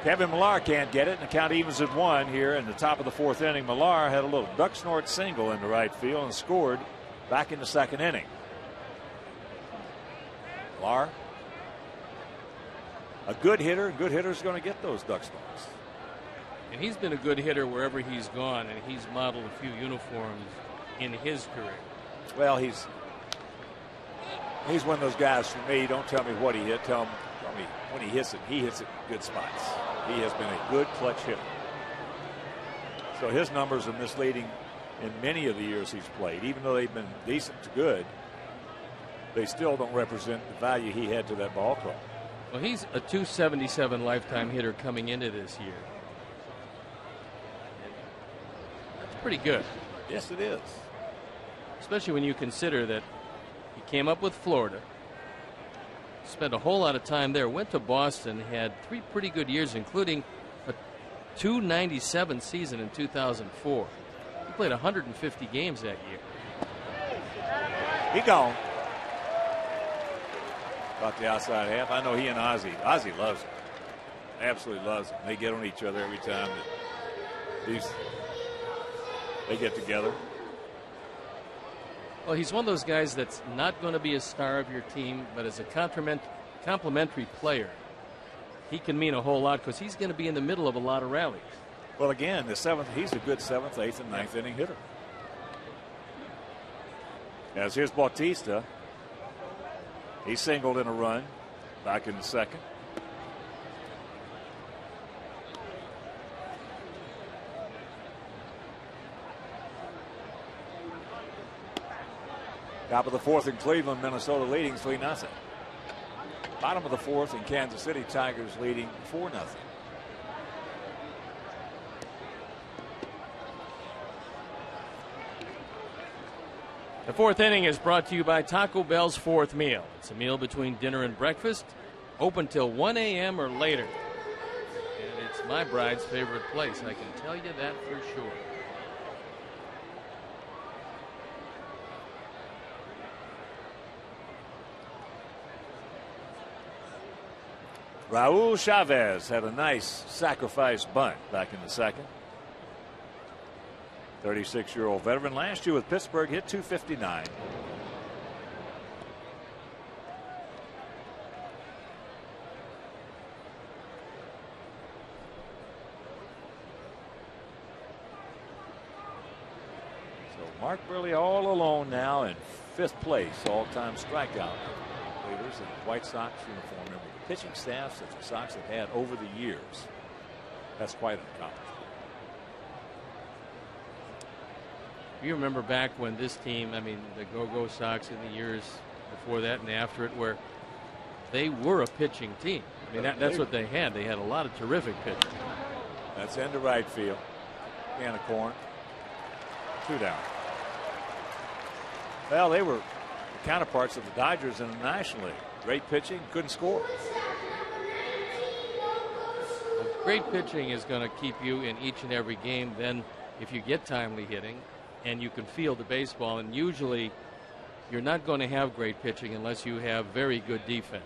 Kevin Millar can't get it, and the count evens at 1 here in the top of the 4th inning. Millar had a little duck snort single into right field and scored back in the 2nd inning. Millar, a good hitter. A good hitter is going to get those duck snorts. And he's been a good hitter wherever he's gone, and he's modeled a few uniforms in his career. Well, he's one of those guys for me. Don't tell me what he hit. Tell me when he hits it in good spots. He has been a good clutch hitter. So his numbers are misleading in many of the years he's played. Even though they've been decent to good, they still don't represent the value he had to that ball club. Well, he's a .277 lifetime hitter coming into this year. That's pretty good. Yes, it is. Especially when you consider that he came up with Florida, spent a whole lot of time there, went to Boston, had 3 pretty good years, including a .297 season in 2004. He played 150 games that year. He gone. About the outside half. I know he and Ozzie loves him. Absolutely loves him. They get on each other every time that they get together. Well, he's one of those guys that's not going to be a star of your team, but as a complementary player, he can mean a whole lot because he's going to be in the middle of a lot of rallies. Well, again, he's a good 7th, 8th, and 9th inning hitter. As here's Bautista. He singled in a run back in the 2nd. Top of the 4th in Cleveland, Minnesota leading 3-0. Bottom of the 4th in Kansas City, Tigers leading 4-0. The 4th inning is brought to you by Taco Bell's 4th Meal. It's a meal between dinner and breakfast, open till 1 a.m. or later. And it's my bride's favorite place, I can tell you that for sure. Raul Chavez had a nice sacrifice bunt back in the 2nd. 36-year-old veteran. Last year with Pittsburgh, hit .259. So Mark Burley all alone now in 5th place, all-time strikeout leaders in the White Sox uniform. And with the pitching staffs that the Sox have had over the years, that's quite an accomplishment. You remember back when this team, I mean, the Go-Go Sox in the years before that and after it, where they were a pitching team. I mean, that's what they had. They had a lot of terrific pitching. That's into right field. Can of corn. 2 down. Well, they were the counterparts of the Dodgers in the National League. Great pitching, couldn't score. Well, great pitching is going to keep you in each and every game. Then if you get timely hitting and you can field the baseball, and usually you're not going to have great pitching unless you have very good defense.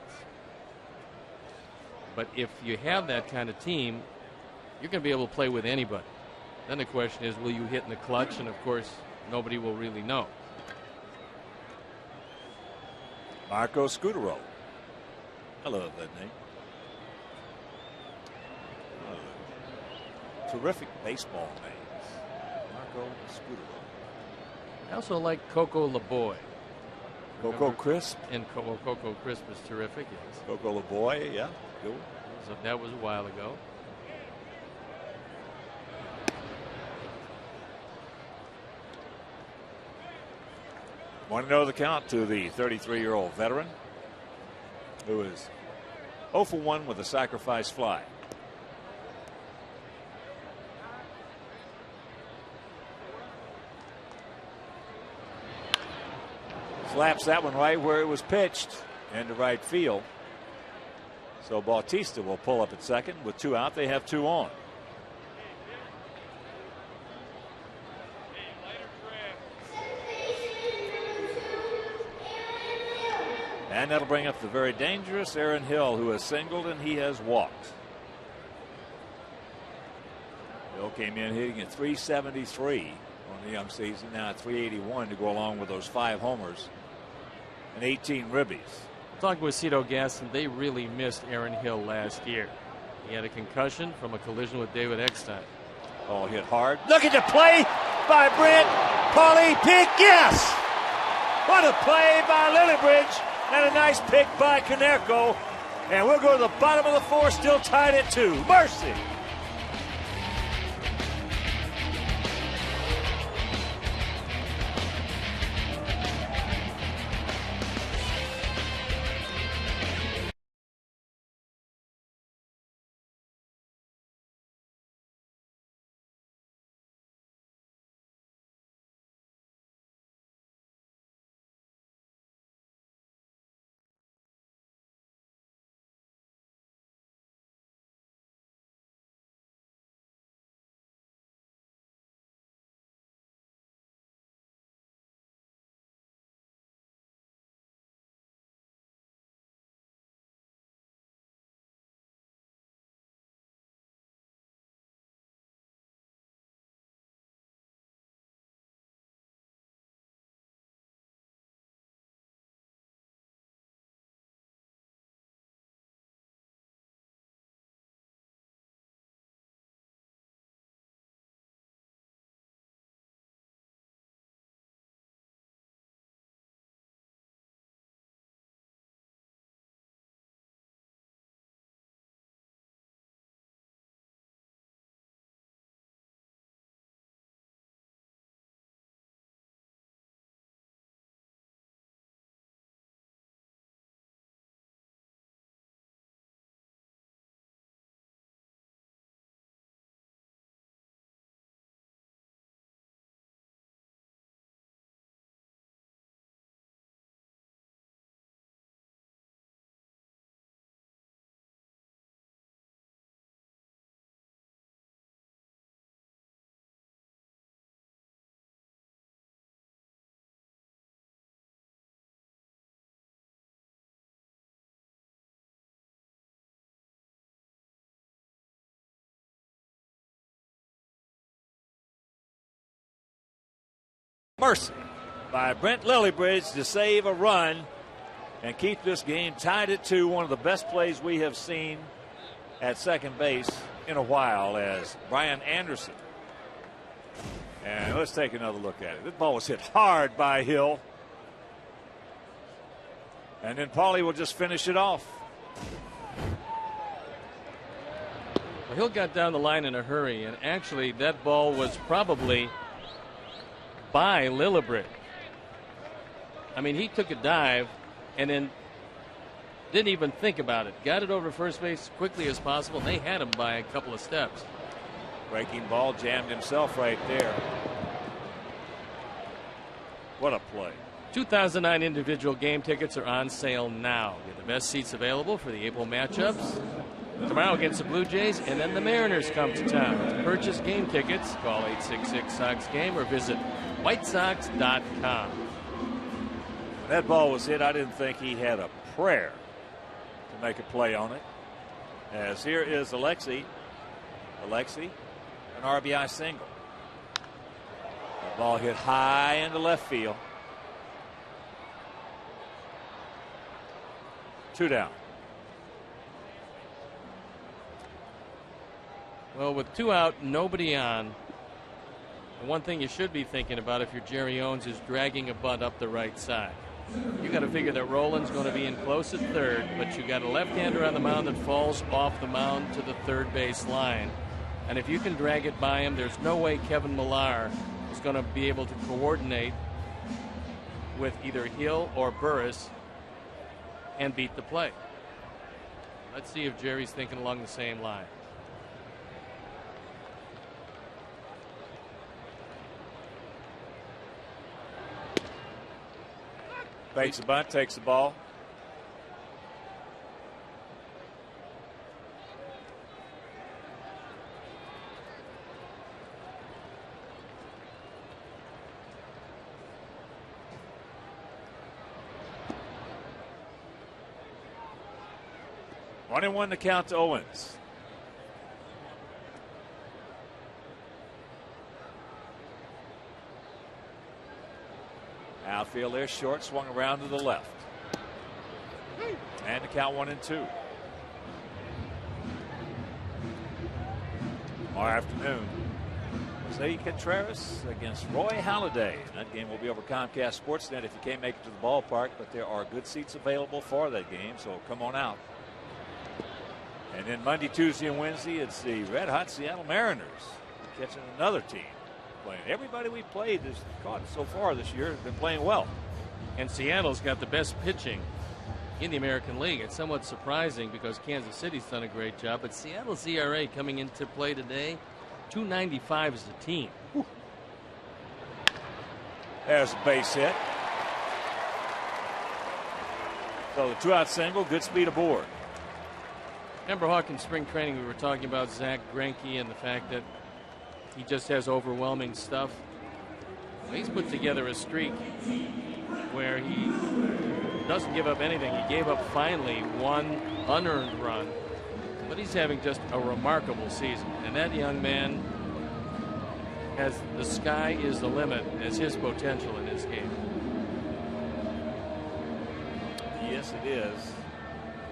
But if you have that kind of team, you're going to be able to play with anybody. Then the question is, will you hit in the clutch? And of course, nobody will really know. Marco Scutaro. I love that name. Terrific baseball names. Marco Scutaro. I also like Coco LeBoy. Coco Crisp. And Coco Crisp is terrific. Yes. Coco LeBoy, yeah. Good one. So that was a while ago. Want to know the count to the 33-year-old veteran who is 0 for 1 with a sacrifice fly. Slaps that one right where it was pitched into right field. So Bautista will pull up at second with 2 out. They have 2 on. And that'll bring up the very dangerous Aaron Hill, who has singled and he has walked. came in hitting at 373 on the young season. Now at 381 to go along with those 5 homers and 18 ribbies. Talking with Cito Gaston, they really missed Aaron Hill last year. He had a concussion from a collision with David Eckstein. Oh, hit hard. Look at the play by Brent. Paulie pick, yes! What a play by Lillibridge, and a nice pick by Konerko. And we'll go to the bottom of the 4th, still tied at 2. Mercy! Mercy by Brent Lillibridge to save a run and keep this game tied at 2. One of the best plays we have seen at second base in a while as Brian Anderson. And let's take another look at it. This ball was hit hard by Hill. And then Paulie will just finish it off. Well, Hill got down the line in a hurry, and actually that ball was probably by Lillibridge. I mean, he took a dive and then didn't even think about it. Got it over to first base as quickly as possible. They had him by a couple of steps. Breaking ball, jammed himself right there. What a play. 2009 individual game tickets are on sale now. Get the best seats available for the April matchups tomorrow against the Blue Jays, and then the Mariners come to town. To purchase game tickets, call 866-SOX-GAME or visit whitesox.com. When that ball was hit, I didn't think he had a prayer to make a play on it. As here is Alexi. Alexi, an RBI single. The ball hit high into left field. 2 down. Well, with 2 out, nobody on. The one thing you should be thinking about if you're Jerry Owens is dragging a bunt up the right side. You got to figure that Roland's going to be in close at third, but you got a left-hander on the mound that falls off the mound to the third base line. And if you can drag it by him, there's no way Kevin Millar is going to be able to coordinate with either Hill or Burris and beat the play. Let's see if Jerry's thinking along the same line. Fakes the bunt, takes the ball. One and one to count to Owens. Outfield there short, swung around to the left. And the count 1-2. Tomorrow afternoon, Jose Contreras against Roy Halladay. That game will be over Comcast Sportsnet if you can't make it to the ballpark, but there are good seats available for that game, so come on out. And then Monday, Tuesday, and Wednesday, it's the red hot Seattle Mariners catching another team. Playing. Everybody we played has caught so far this year has been playing well. And Seattle's got the best pitching in the American League. It's somewhat surprising because Kansas City's done a great job, but Seattle's ERA coming into play today, 2.95 as a team. Whew. There's a base hit. So the 2-out single, good speed aboard. Remember, Hawk, in spring training we were talking about Zach Greinke and the fact that he just has overwhelming stuff. Well, he's put together a streak where he doesn't give up anything. He gave up finally one unearned run, but he's having just a remarkable season. And that young man has the sky is the limit as his potential in this game. Yes, it is.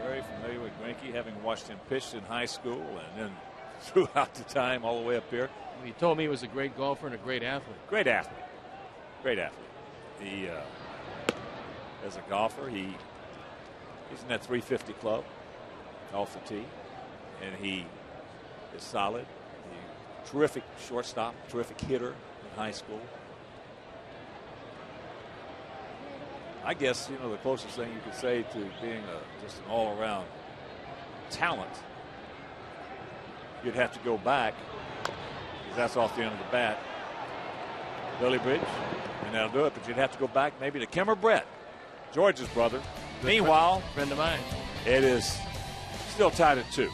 Very familiar with Greinke, having watched him pitch in high school and then throughout the time all the way up here. He told me he was a great golfer and a great athlete. Great athlete. Great athlete. He, as a golfer, he's in that 350 club off the tee, and he is solid. Terrific shortstop, terrific hitter in high school. I guess, you know, the closest thing you could say to being just an all-around talent, you'd have to go back, because that's off the end of the bat, Billy Bridge, and that'll do it. But you'd have to go back maybe to Kimmer Brett, George's brother. Good Meanwhile, friend of mine. it is still tied at 2.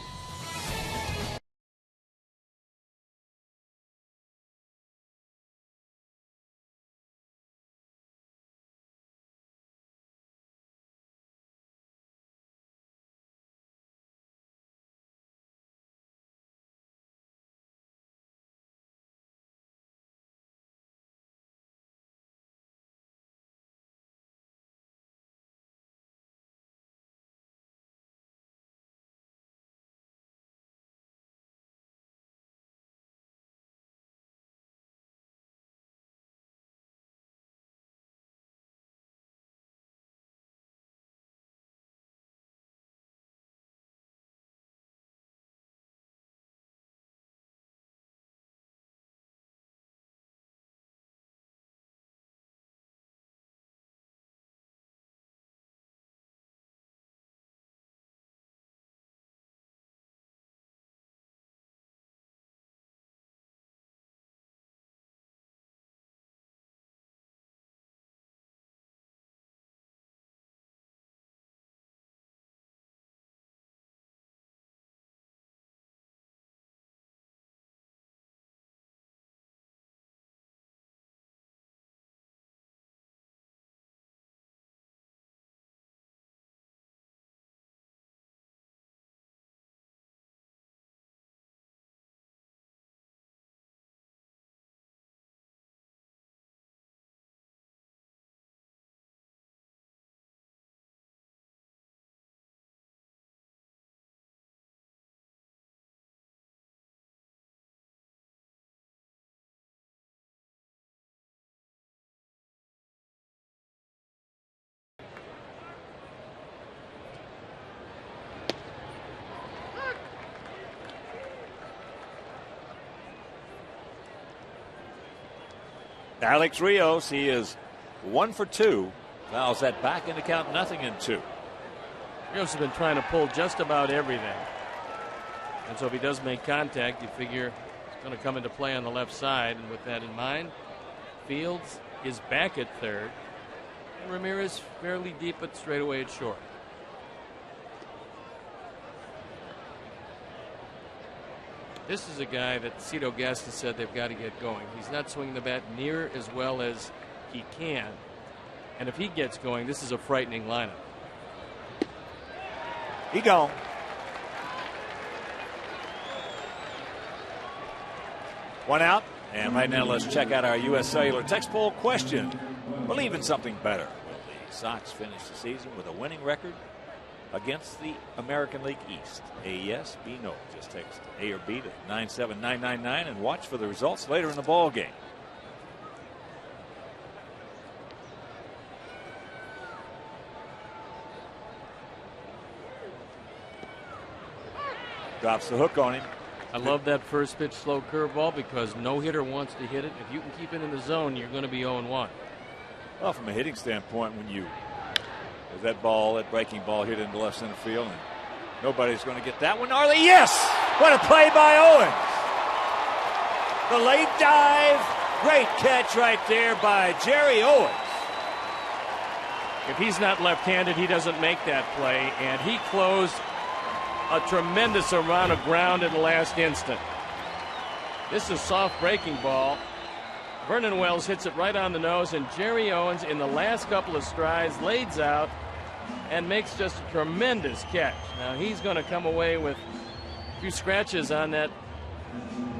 Alex Rios, he is 1 for 2. Fouls that back into count 0-2. Rios has been trying to pull just about everything. And so if he does make contact, you figure it's going to come into play on the left side. And with that in mind, Fields is back at third. And Ramirez fairly deep, but straight away at short. This is a guy that Cito Gaston said they've got to get going. He's not swinging the bat near as well as he can. And if he gets going, this is a frightening lineup. He gone. One out. And right now let's check out our U.S. Cellular text poll question. believe in something better. Will the Sox finish the season with a winning record against the American League East? A yes, B no. Just text A or B to 97999 and watch for the results later in the ball game. Drops the hook on him. I love that first pitch slow curveball because no hitter wants to hit it. If you can keep it in the zone, you're going to be 0-1. Well, from a hitting standpoint, when you that ball, that breaking ball hit into left center field, and nobody's going to get that one, are they? Yes! What a play by Owens! The late dive, great catch right there by Jerry Owens. If he's not left-handed, he doesn't make that play, and he closed a tremendous amount of ground in the last instant. This is a soft breaking ball. Vernon Wells hits it right on the nose, and Jerry Owens in the last couple of strides lays out and makes just a tremendous catch. Now he's going to come away with a few scratches on that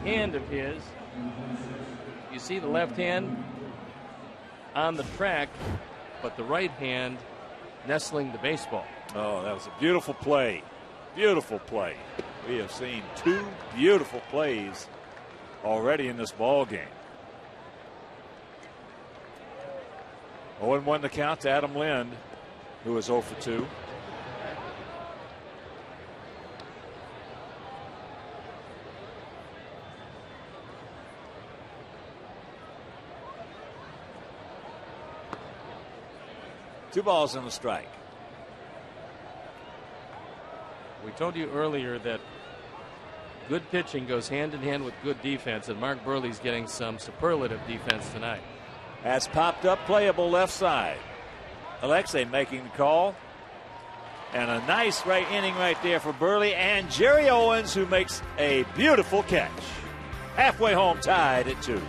hand of his. You see the left hand on the track, but the right hand nestling the baseball. Oh, that was a beautiful play. Beautiful play. We have seen two beautiful plays already in this ball game. 0-1 the count to Adam Lind, who is 0 for 2. Two balls and a strike. We told you earlier that good pitching goes hand in hand with good defense, and Mark Burley's getting some superlative defense tonight. Has popped up, playable left side. Alexei making the call. And a nice right inning right there for Burley and Jerry Owens, who makes a beautiful catch. Halfway home, tied at 2.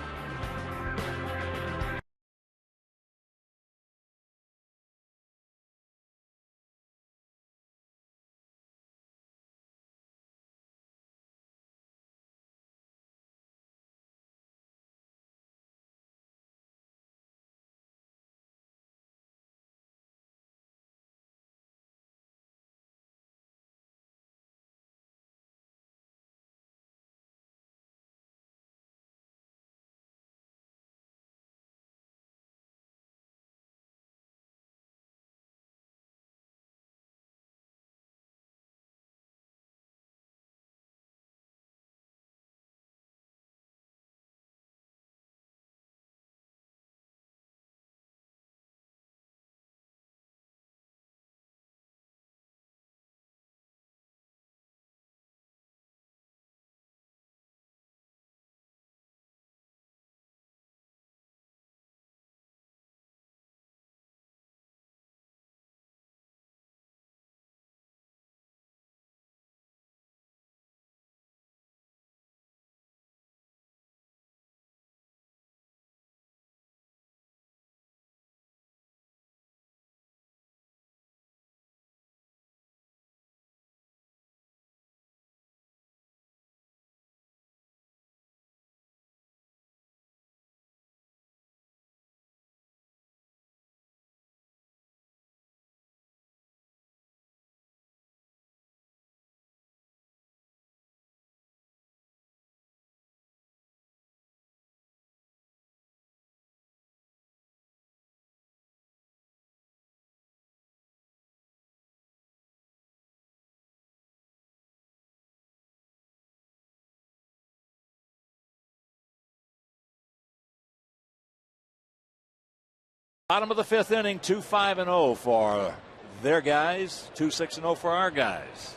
Bottom of the 5th inning, 2-5-0 for their guys, 2-6-0 for our guys.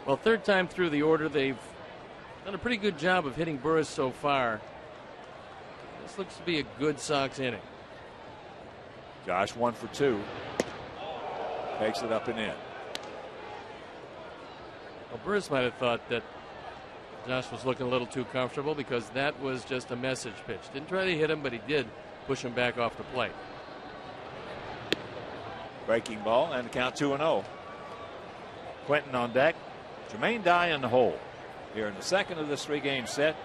Well, third time through the order, they've done a pretty good job of hitting Burris so far. This looks to be a good Sox inning. Josh 1 for 2. Takes it up and in. Well, Burris might have thought that Josh was looking a little too comfortable because that was just a message pitch. Didn't try to hit him, but he did push him back off the plate. Breaking ball and the count 2-0. Quentin on deck. Jermaine Dye in the hole. Here in the second of this 3-game set.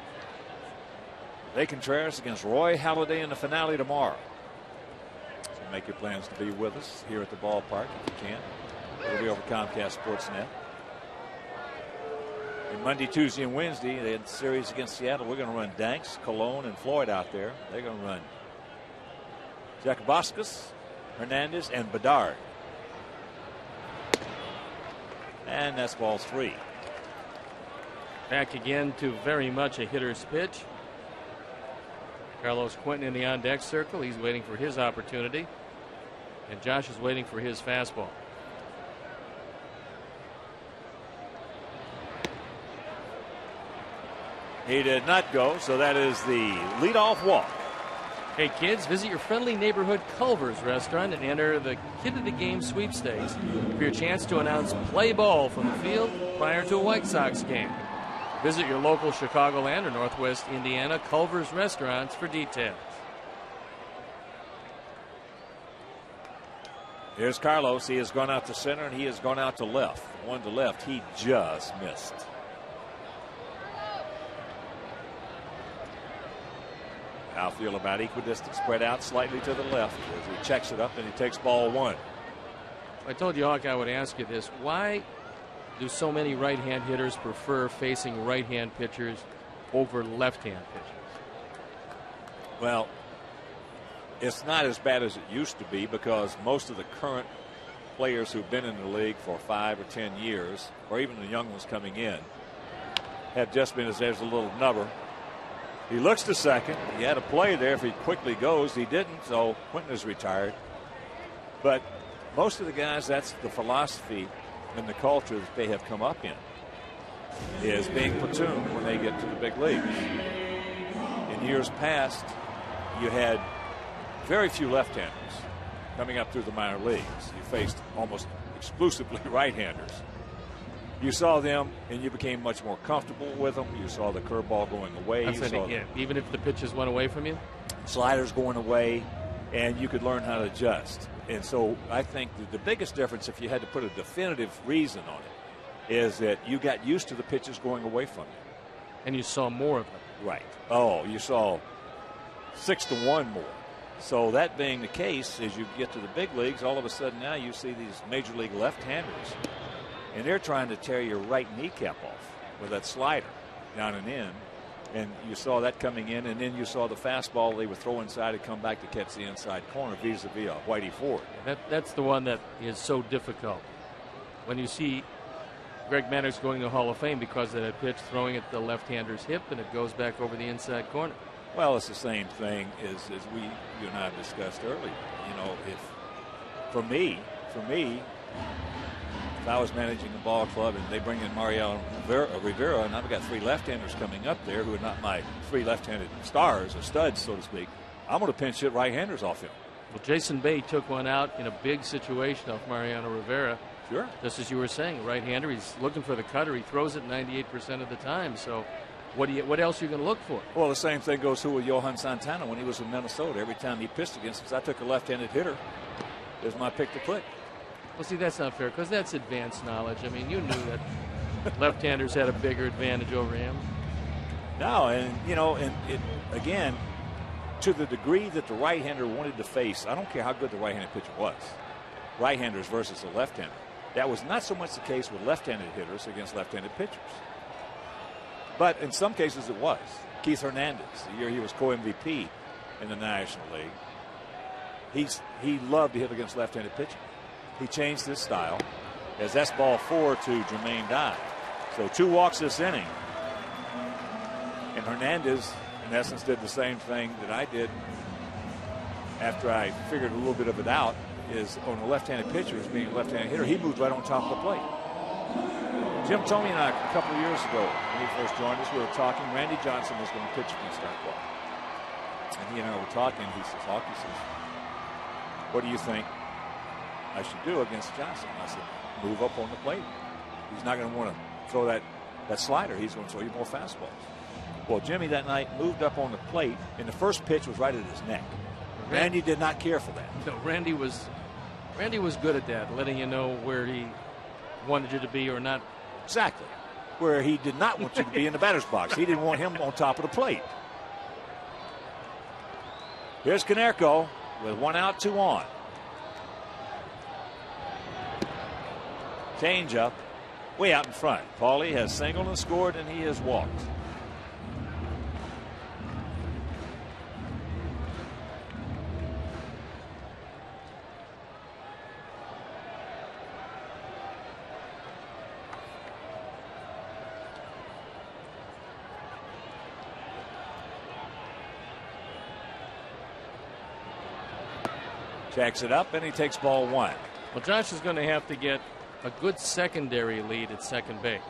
Ray Contreras against Roy Halladay in the finale tomorrow. make your plans to be with us here at the ballpark if you can. It'll be over Comcast Sportsnet. And Monday, Tuesday, and Wednesday, they had the series against Seattle. We're going to run Danks, Colon, and Floyd out there. They're going to run Jakubowskis, Hernandez, and Bedard. And that's ball 3. Back again to very much a hitter's pitch. Carlos Quentin in the on-deck circle. He's waiting for his opportunity. And Josh is waiting for his fastball. He did not go, so that is the leadoff walk. Hey kids, visit your friendly neighborhood Culver's restaurant and enter the Kid of the Game sweepstakes for your chance to announce play ball from the field prior to a White Sox game. Visit your local Chicagoland or Northwest Indiana Culver's restaurants for details. Here's Carlos. He has gone out to center and he has gone out to left. One to left. He just missed. Outfield about equidistant, spread out slightly to the left as he checks it up and he takes ball 1. I told you, Hawk, I would ask you this. Why do so many right-hand hitters prefer facing right-hand pitchers over left-hand pitchers? Well, it's not as bad as it used to be because most of the current players who've been in the league for 5 or 10 years, or even the young ones coming in, have just been as there's a little nubber. He looks to second. He had a play there if he quickly goes. He didn't, so Quentin is retired. But most of the guys, that's the philosophy and the culture that they have come up in, is being platooned when they get to the big leagues. In years past, you had very few left-handers coming up through the minor leagues. You faced almost exclusively right-handers. You saw them, and you became much more comfortable with them. You saw the curveball going away. Even if the pitches went away from you? Sliders going away, and you could learn how to adjust. And so I think the biggest difference, if you had to put a definitive reason on it, is that you got used to the pitches going away from you. And you saw more of them. Right. Oh, you saw 6-1 more. So that being the case, as you get to the big leagues, all of a sudden now you see these major league left-handers. And they're trying to tear your right kneecap off with that slider down and in. And you saw that coming in, and then you saw the fastball they would throw inside and come back to catch the inside corner vis-a-vis a Whitey Ford. That's the one that is so difficult. When you see Greg Maddux going to the Hall of Fame because of that pitch, throwing at the left-hander's hip, and it goes back over the inside corner. Well, it's the same thing as you and I have discussed earlier. You know, for me, if I was managing the ball club and they bring in Mariano Rivera, and I've got 3 left-handers coming up there who are not my 3 left-handed stars or studs, so to speak, I'm going to pinch hit right-handers off him. Well, Jason Bay took one out in a big situation off Mariano Rivera. Sure. Just as you were saying, a right-hander, he's looking for the cutter. He throws it 98% of the time. So what else are you going to look for? Well, the same thing goes with Johan Santana when he was in Minnesota. Every time he pitched against us, I took a left-handed hitter. There's my pick to put. Well, see, that's not fair because that's advanced knowledge. I mean, you knew that left-handers had a bigger advantage over him. No, and, you know, again, to the degree that the right-hander wanted to face, I don't care how good the right-handed pitcher was, right-handers versus a left-hander. That was not so much the case with left-handed hitters against left-handed pitchers. But in some cases it was. Keith Hernandez, the year he was co-MVP in the National League, he loved to hit against left-handed pitching. He changed his style as that's ball 4 to Jermaine Dye. So 2 walks this inning. And Hernandez, in essence, did the same thing that I did after I figured a little bit of it out, is on a left-handed pitcher as being a left-handed hitter, he moved right on top of the plate. Jim Thome and I, a couple of years ago, when he first joined us, we were talking. Randy Johnson was going to pitch against our club. And he and I were talking. He says, Hawk, what do you think I should do against Johnson? I said, move up on the plate. He's not going to want to throw that slider. He's going to throw you more fastballs. Well, Jimmy that night moved up on the plate, and the first pitch was right at his neck. Randy did not care for that. No, Randy was good at that, letting you know where he wanted you to be or not. Exactly. Where he did not want you to be in the batter's box. He didn't want him on top of the plate. Here's Konerko with 1 out, 2 on. Change up, way out in front. Paulie has singled and scored, and he has walked. Checks it up, and he takes ball 1. Well, Josh is going to have to get a good secondary lead at second base,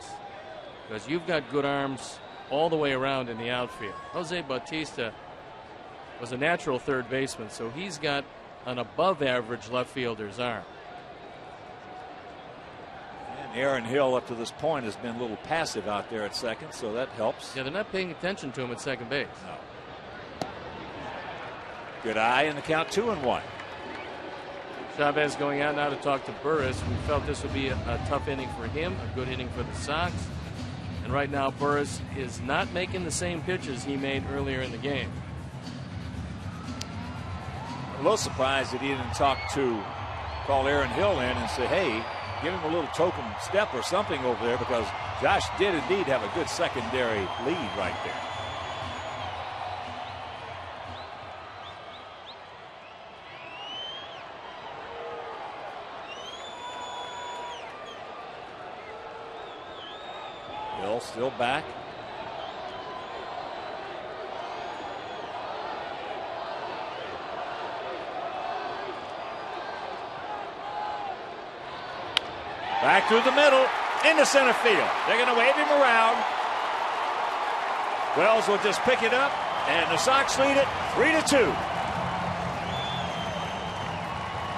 because you've got good arms all the way around in the outfield. Jose Bautista was a natural third baseman, so he's got an above average left fielder's arm. And Aaron Hill up to this point has been a little passive out there at second, so that helps. Yeah, they're not paying attention to him at second base. No. Good eye, and the count 2-1. Chavez going out now to talk to Burris. We felt this would be a tough inning for him, a good inning for the Sox. And right now, Burris is not making the same pitches he made earlier in the game. A little surprised that he didn't call Aaron Hill in and say, hey, give him a little token step or something over there, because Josh did indeed have a good secondary lead right there. Hill still back. Back through the middle, into center field. They're going to wave him around. Wells will just pick it up, and the Sox lead it 3-2.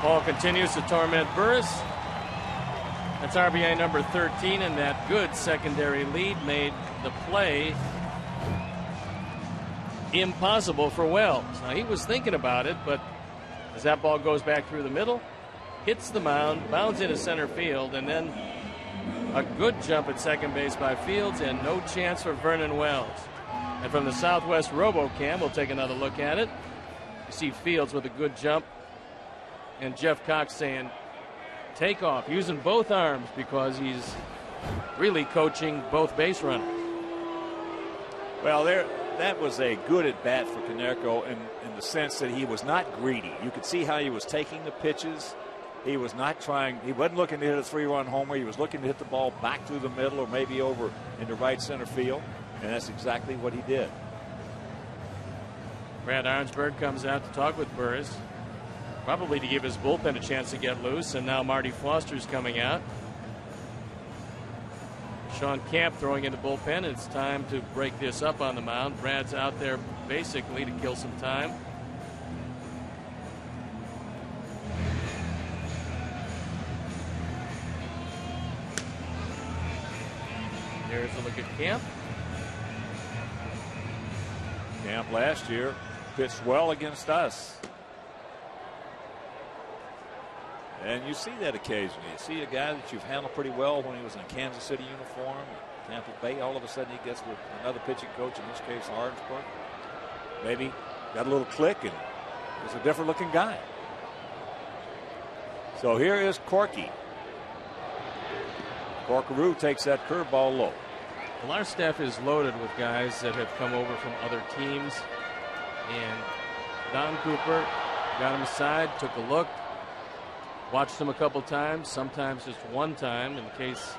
Ball continues to torment Burris. That's RBI number 13, and that good secondary lead made the play impossible for Wells. Now, he was thinking about it, but as that ball goes back through the middle, hits the mound, bounds into center field, and then a good jump at second base by Fields, and no chance for Vernon Wells. And from the Southwest RoboCam, we'll take another look at it. You see Fields with a good jump, and Jeff Cox saying, take off, using both arms, because he's really coaching both base runners. Well, that was a good at bat for Konerko in the sense that he was not greedy. You could see how he was taking the pitches. He was not trying, he wasn't looking to hit a 3-run homer. He was looking to hit the ball back through the middle or maybe over into right center field, and that's exactly what he did. Brad Arnsberg comes out to talk with Burris, probably to give his bullpen a chance to get loose, and now Marty Foster's coming out. Sean Camp throwing in the bullpen. It's time to break this up on the mound. Brad's out there basically to kill some time. Here's a look at Camp. Camp last year pitched well against us. And you see that occasionally. You see a guy that you've handled pretty well when he was in a Kansas City uniform, Tampa Bay, all of a sudden he gets with another pitching coach, in this case Arnsberg. Maybe got a little click and is a different looking guy. So here is Corky. Corkaroo takes that curveball low. Well, our staff is loaded with guys that have come over from other teams. And Don Cooper got him aside, took a look, watched him a couple times, sometimes just one time in the case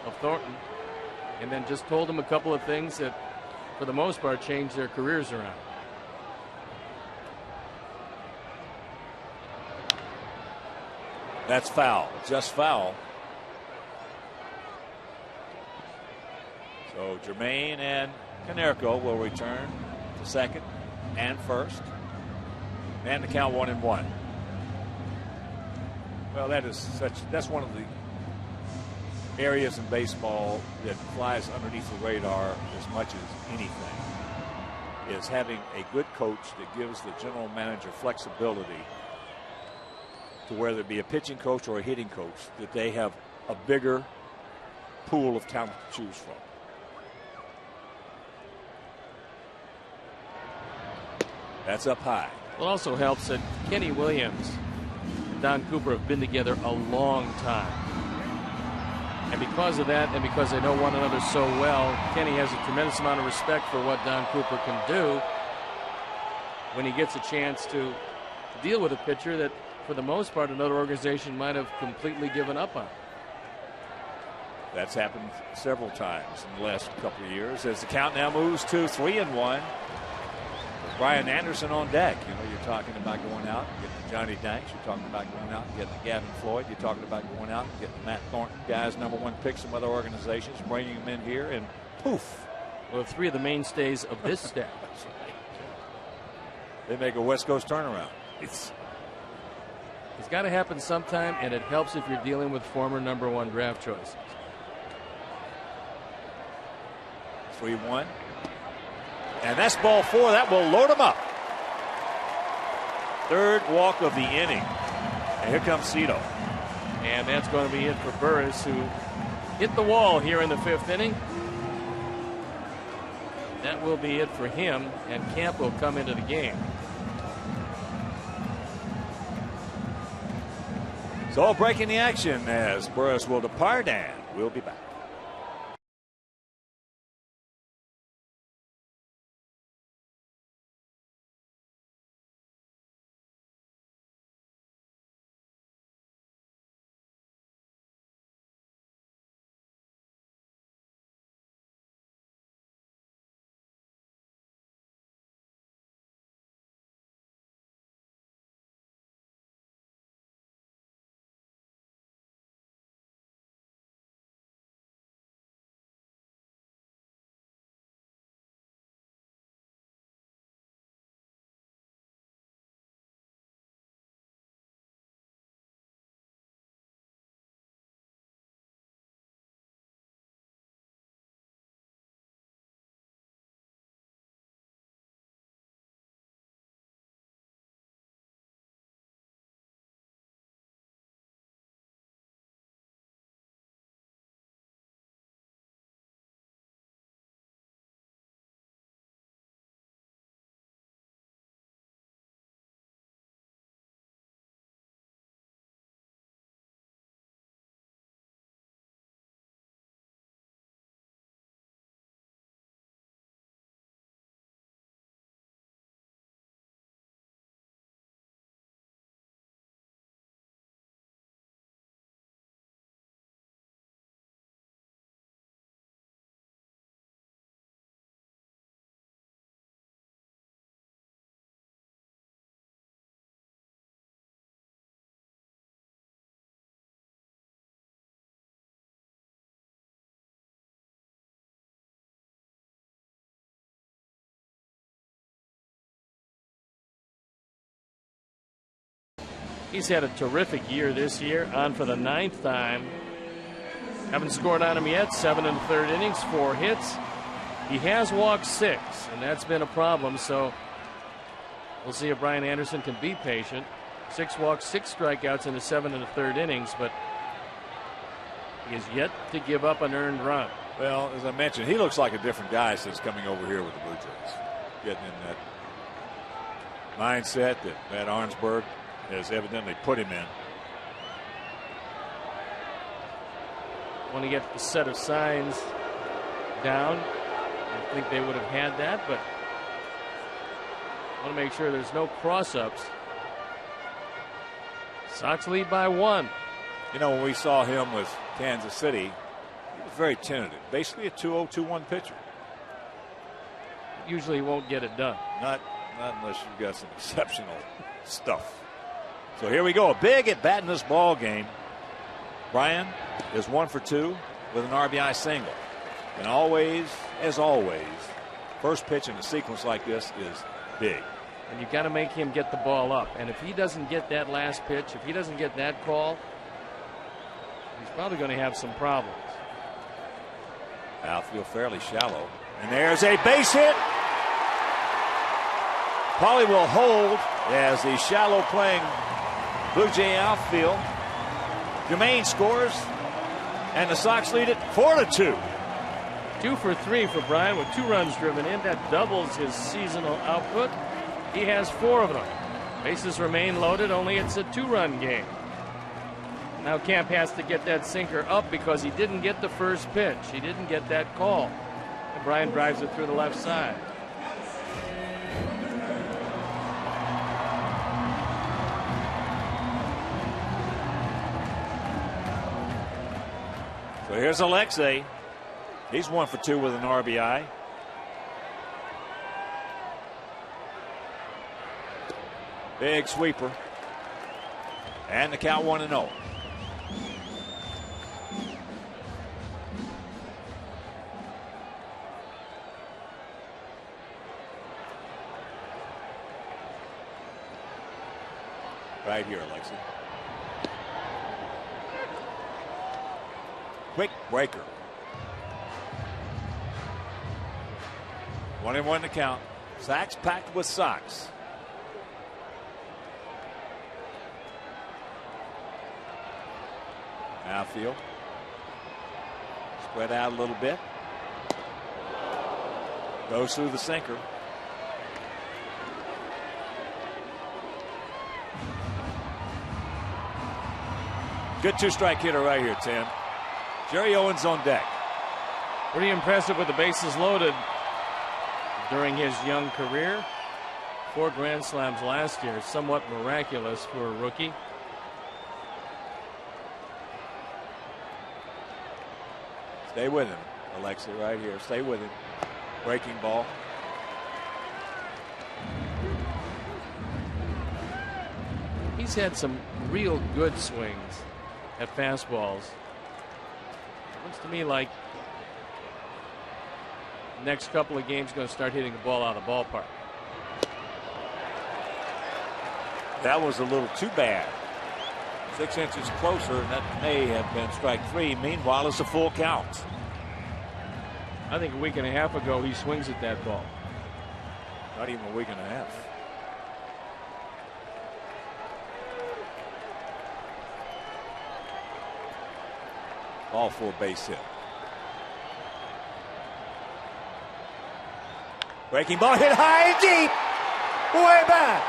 of Thornton, and then just told him a couple of things that, for the most part, changed their careers around. That's foul, just foul. So Jermaine and Konerko will return to second and first, and the count 1-1. Well, that's one of the areas in baseball that flies underneath the radar as much as anything, is having a good coach that gives the general manager flexibility to whether it be a pitching coach or a hitting coach, that they have a bigger pool of talent to choose from. That's up high. It also helps that Kenny Williams and Don Cooper have been together a long time. And because of that, and because they know one another so well, Kenny has a tremendous amount of respect for what Don Cooper can do when he gets a chance to deal with a pitcher that, for the most part, another organization might have completely given up on. That's happened several times in the last couple of years as the count now moves to 3-1. With Brian Anderson on deck. You know, you're talking about going out and getting Johnny Danks. You're talking about going out and getting Gavin Floyd. You're talking about going out and getting Matt Thornton, guys #1 picks from other organizations, bringing them in here, and poof. Well, 3 of the mainstays of this staff. They make a West Coast turnaround. It's got to happen sometime, and it helps if you're dealing with former #1 draft choices. 3-1. And that's ball 4. That will load him up. Third walk of the inning. And here comes Cito. And that's going to be it for Burris, who hit the wall here in the 5th inning. That will be it for him, and Camp will come into the game. So breaking the action as Burris will depart, and we'll be back. He's had a terrific year this year, on for the 9th time. Haven't scored on him yet. 7 1/3 innings, 4 hits. He has walked 6, and that's been a problem. So we'll see if Brian Anderson can be patient. 6 walks, 6 strikeouts in the 7 1/3 innings, but he has yet to give up an earned run. Well, as I mentioned, he looks like a different guy since coming over here with the Blue Jays. Getting in that mindset that Matt Arnsberg has evidently put him in. Want to get the set of signs down. I think they would have had that, but want to make sure there's no cross-ups. Sox lead by 1. You know, when we saw him with Kansas City, he was very tentative. Basically a 2-0, 2-1 pitcher. Usually won't get it done. Not unless you've got some exceptional stuff. So here we go. A big at bat in this ball game. Brian is 1 for 2 with an RBI single. And always, as always, first pitch in a sequence like this is big. And you've got to make him get the ball up. And if he doesn't get that last pitch, if he doesn't get that call, he's probably going to have some problems. Outfield fairly shallow. And there's a base hit. Paulie will hold as the shallow playing Blue Jay outfield. Jermaine scores, and the Sox lead it 4-2. 2 for 3 for Brian with 2 runs driven in. That doubles his seasonal output. He has 4 of them. Bases remain loaded, only it's a 2-run game. Now Camp has to get that sinker up because he didn't get the first pitch. He didn't get that call. And Brian drives it through the left side. So here's Alexei. He's 1 for 2 with an RBI. Big sweeper. And the count 1-0. Right here, Alexei. Quick breaker. 1-1 to count. Sacks packed with socks. Outfield. Spread out a little bit. Goes through the sinker. Good two-strike hitter right here, Tim. Jerry Owens on deck. Pretty impressive with the bases loaded during his young career. 4 grand slams last year. Somewhat miraculous for a rookie. Stay with him, Alexei, right here. Stay with him. Breaking ball. He's had some real good swings at fastballs. Looks to me like next couple of games going to start hitting the ball out of the ballpark. That was a little too bad. 6 inches closer, and that may have been strike 3. Meanwhile, it's a full count. I think a week and a half ago he swings at that ball. Not even a week and a half. All for a base hit. Breaking ball hit high and deep. Way back.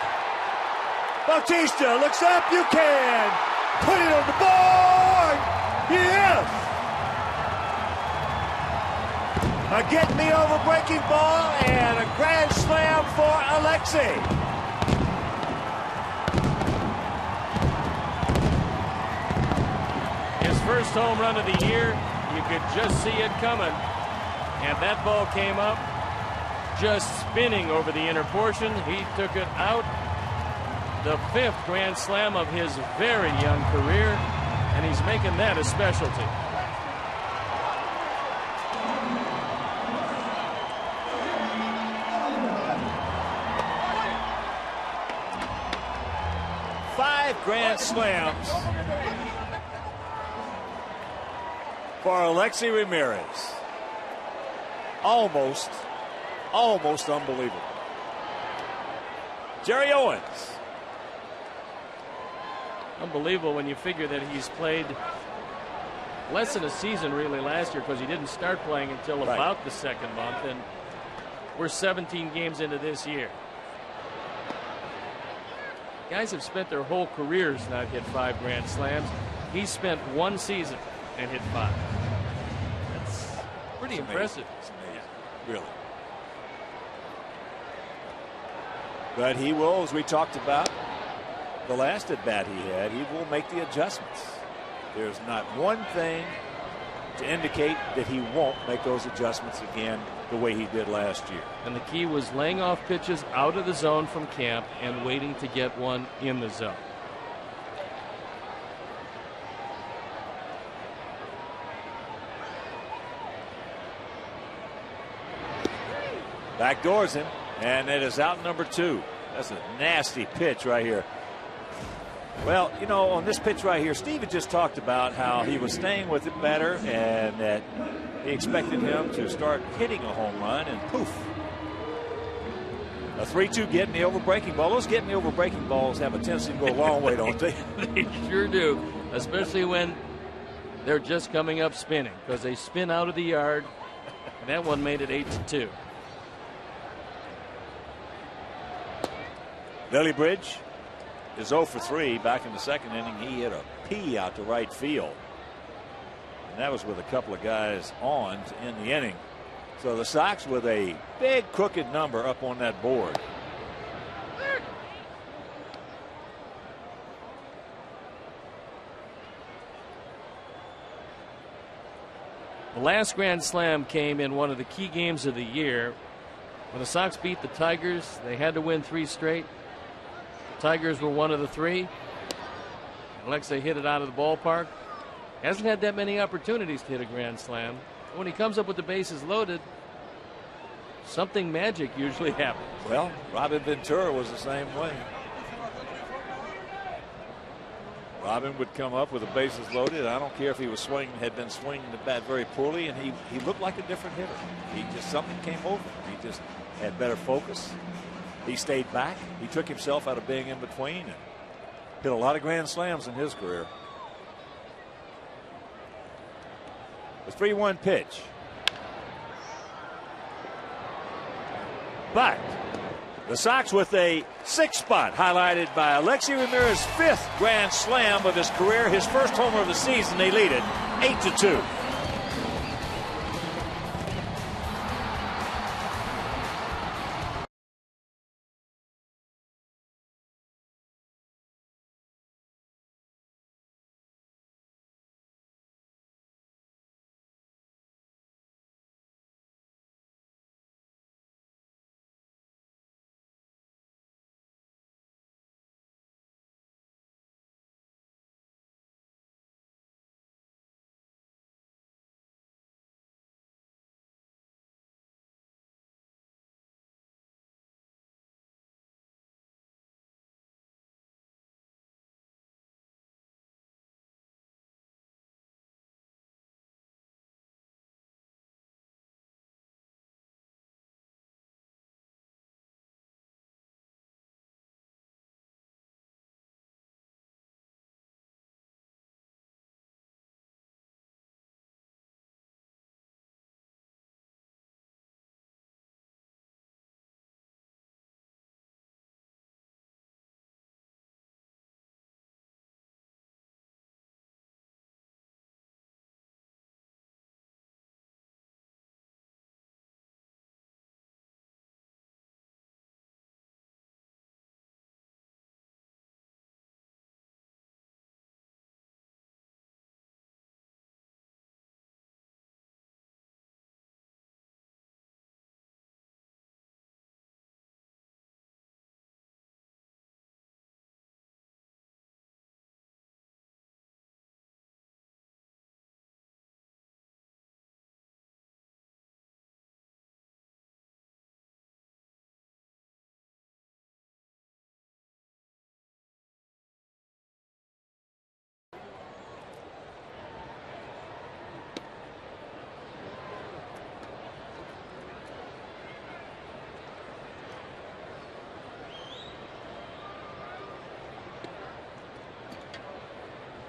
Bautista looks up. You can put it on the board. Yes. A get me over breaking ball and a grand slam for Alexei. His first home run of the year, you could just see it coming. And that ball came up just spinning over the inner portion. He took it out. The 5th grand slam of his very young career, and he's making that a specialty. Five grand slams for Alexei Ramirez. Almost unbelievable. Jerry Owens. Unbelievable when you figure that he's played less than a season really last year because he didn't start playing until about the 2nd month, and we're 17 games into this year. Guys have spent their whole careers not hit 5 grand slams. He spent 1 season and hit 5. That's pretty impressive. It's amazing, really. But he will, as we talked about the last at bat he had, he will make the adjustments. There's not one thing to indicate that he won't make those adjustments again the way he did last year. And the key was laying off pitches out of the zone from camp and waiting to get one in the zone. Backdoors him, and it is out number 2. That's a nasty pitch right here. Well, you know, on this pitch right here, Steve had just talked about how he was staying with it better and that he expected him to start hitting a home run, and poof. A 3-2 get me over breaking ball. Those get me over breaking balls have a tendency to go a long way, don't they? They sure do, especially when they're just coming up spinning, because they spin out of the yard. And that one made it 8-2. Lily Bridge is 0 for 3. Back in the second inning, he hit a P out to right field. And that was with a couple of guys on to end the inning. So the Sox with a big crooked number up on that board. The last grand slam came in one of the key games of the year. When the Sox beat the Tigers, they had to win 3 straight. The Tigers were one of the 3. Alexei hit it out of the ballpark. Hasn't had that many opportunities to hit a grand slam. When he comes up with the bases loaded, something magic usually happens. Well, Robin Ventura was the same way. Robin would come up with the bases loaded. I don't care if he was had been swinging the bat very poorly, and he looked like a different hitter. Something came over him. He just had better focus. He stayed back. He took himself out of being in between and hit a lot of grand slams in his career. The 3-1 pitch. But the Sox with a 6th spot, highlighted by Alexei Ramirez's 5th grand slam of his career, his first homer of the season. They lead it 8-2.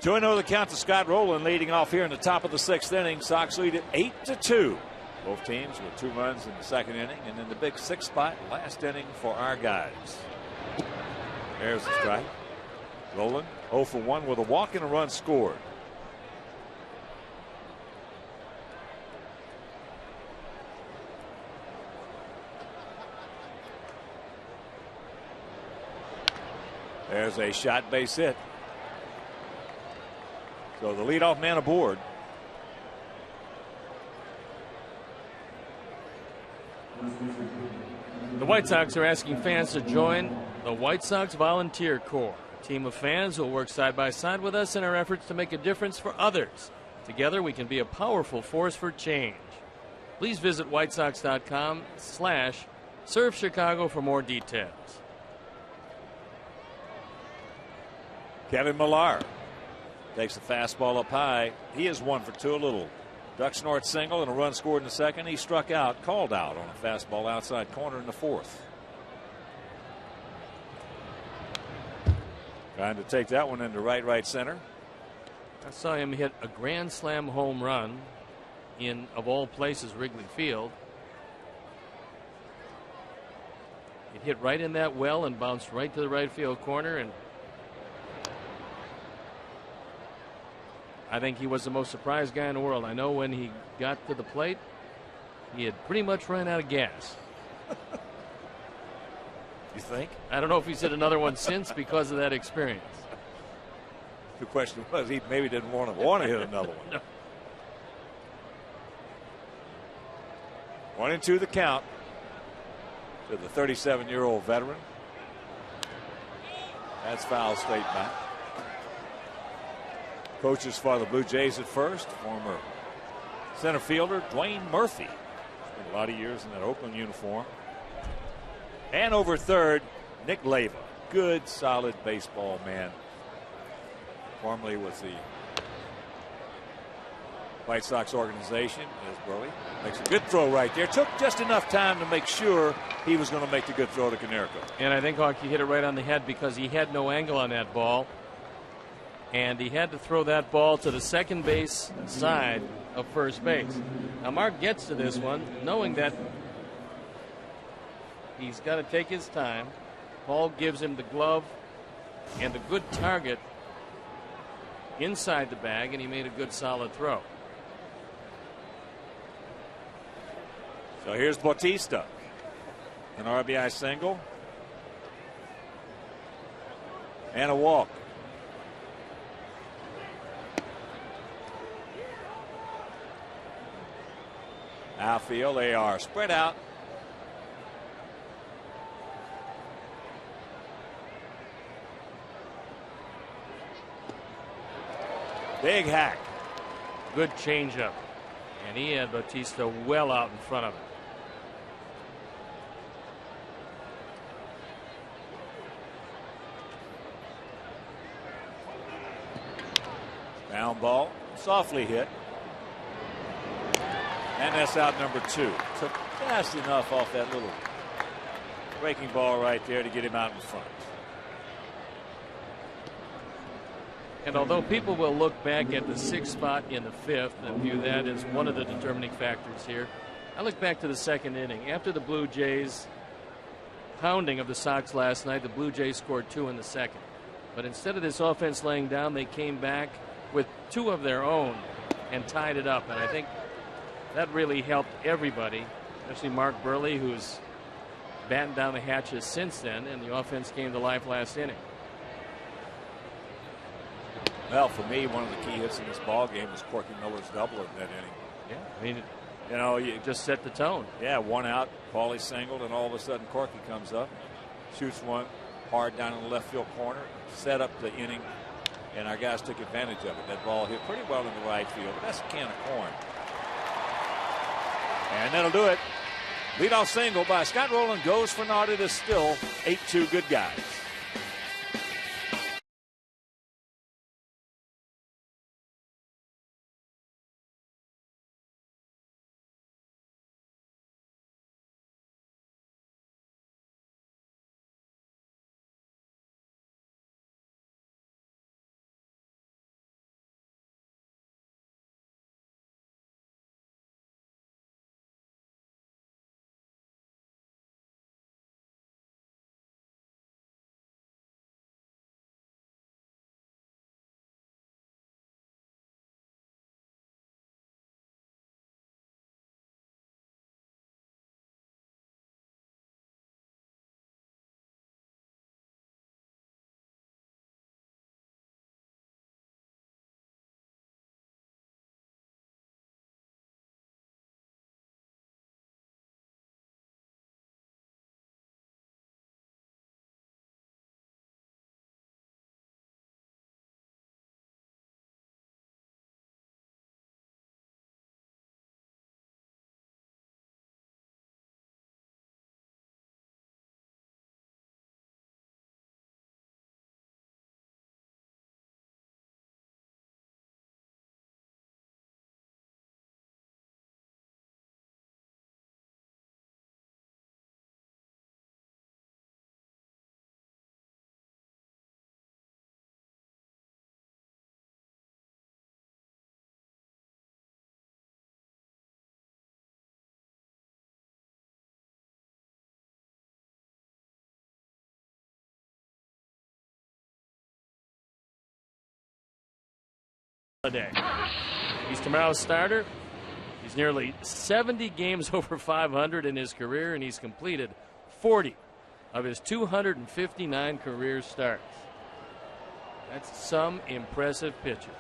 To the count to Scott Rowland, leading off here in the top of the 6th inning. Sox lead it 8-2. Both teams with 2 runs in the second inning, and then the big 6th spot, last inning for our guys. There's the strike. Rowland 0 for 1 with a walk and a run scored. There's a shot base hit. So the leadoff man aboard. The White Sox are asking fans to join the White Sox Volunteer Corps, a team of fans who will work side by side with us in our efforts to make a difference for others. Together we can be a powerful force for change. Please visit whitesox.com/Serve Chicago for more details. Kevin Millar takes the fastball up high. He is 1 for 2. A little Ducks North single and a run scored in the second. He struck out, called out on a fastball outside corner in the 4th. Trying to take that one into right center. I saw him hit a grand slam home run in, of all places, Wrigley Field. It hit right in that well and bounced right to the right field corner, and I think he was the most surprised guy in the world. I know when he got to the plate, he had pretty much run out of gas. You think? I don't know if he's hit another one since because of that experience. The question was, he maybe didn't want to hit another one. No. 1-2 the count to the 37-year-old veteran. That's foul straight back. Coaches for the Blue Jays at first, former center fielder Dwayne Murphy. Spent a lot of years in that Oakland uniform. And over third, Nick Leyva. Good, solid baseball man. Formerly with the White Sox organization as Burley. Makes a good throw right there. Took just enough time to make sure he was going to make the good throw to Canerico. And I think Hawk, he hit it right on the head because he had no angle on that ball. And he had to throw that ball to the second base side of first base. Now Mark gets to this one knowing that he's got to take his time. Paul gives him the glove and a good target inside the bag, and he made a good solid throw. So here's Bautista. An RBI single. And a walk. Outfield, they are spread out. Big hack. Good changeup. And he had Bautista well out in front of him. Down ball, softly hit. And that's out number 2. Took just enough off that little breaking ball right there to get him out in front. And although people will look back at the 6th spot in the 5th and view that as one of the determining factors here, I look back to the 2nd inning. After the Blue Jays pounding of the Sox last night, the Blue Jays scored 2 in the 2nd. But instead of this offense laying down, they came back with 2 of their own and tied it up. And I think that really helped everybody, especially Mark Burley, who's battened down the hatches since then, and the offense came to life last inning. Well, for me, one of the key hits in this ball game was Corky Miller's double in that inning. Yeah, I mean, you know, you just set the tone. Yeah, 1 out, Paulie singled, and all of a sudden Corky comes up, shoots one hard down in the left field corner, set up the inning, and our guys took advantage of it. That ball hit pretty well in the right field, but that's a can of corn. And that'll do it. Leadoff single by Scott Rowland goes for naught. It is still 8-2 good guys. a day. He's tomorrow's starter. He's nearly 70 games over 500 in his career, and he's completed 40 of his 259 career starts. That's some impressive pitcher.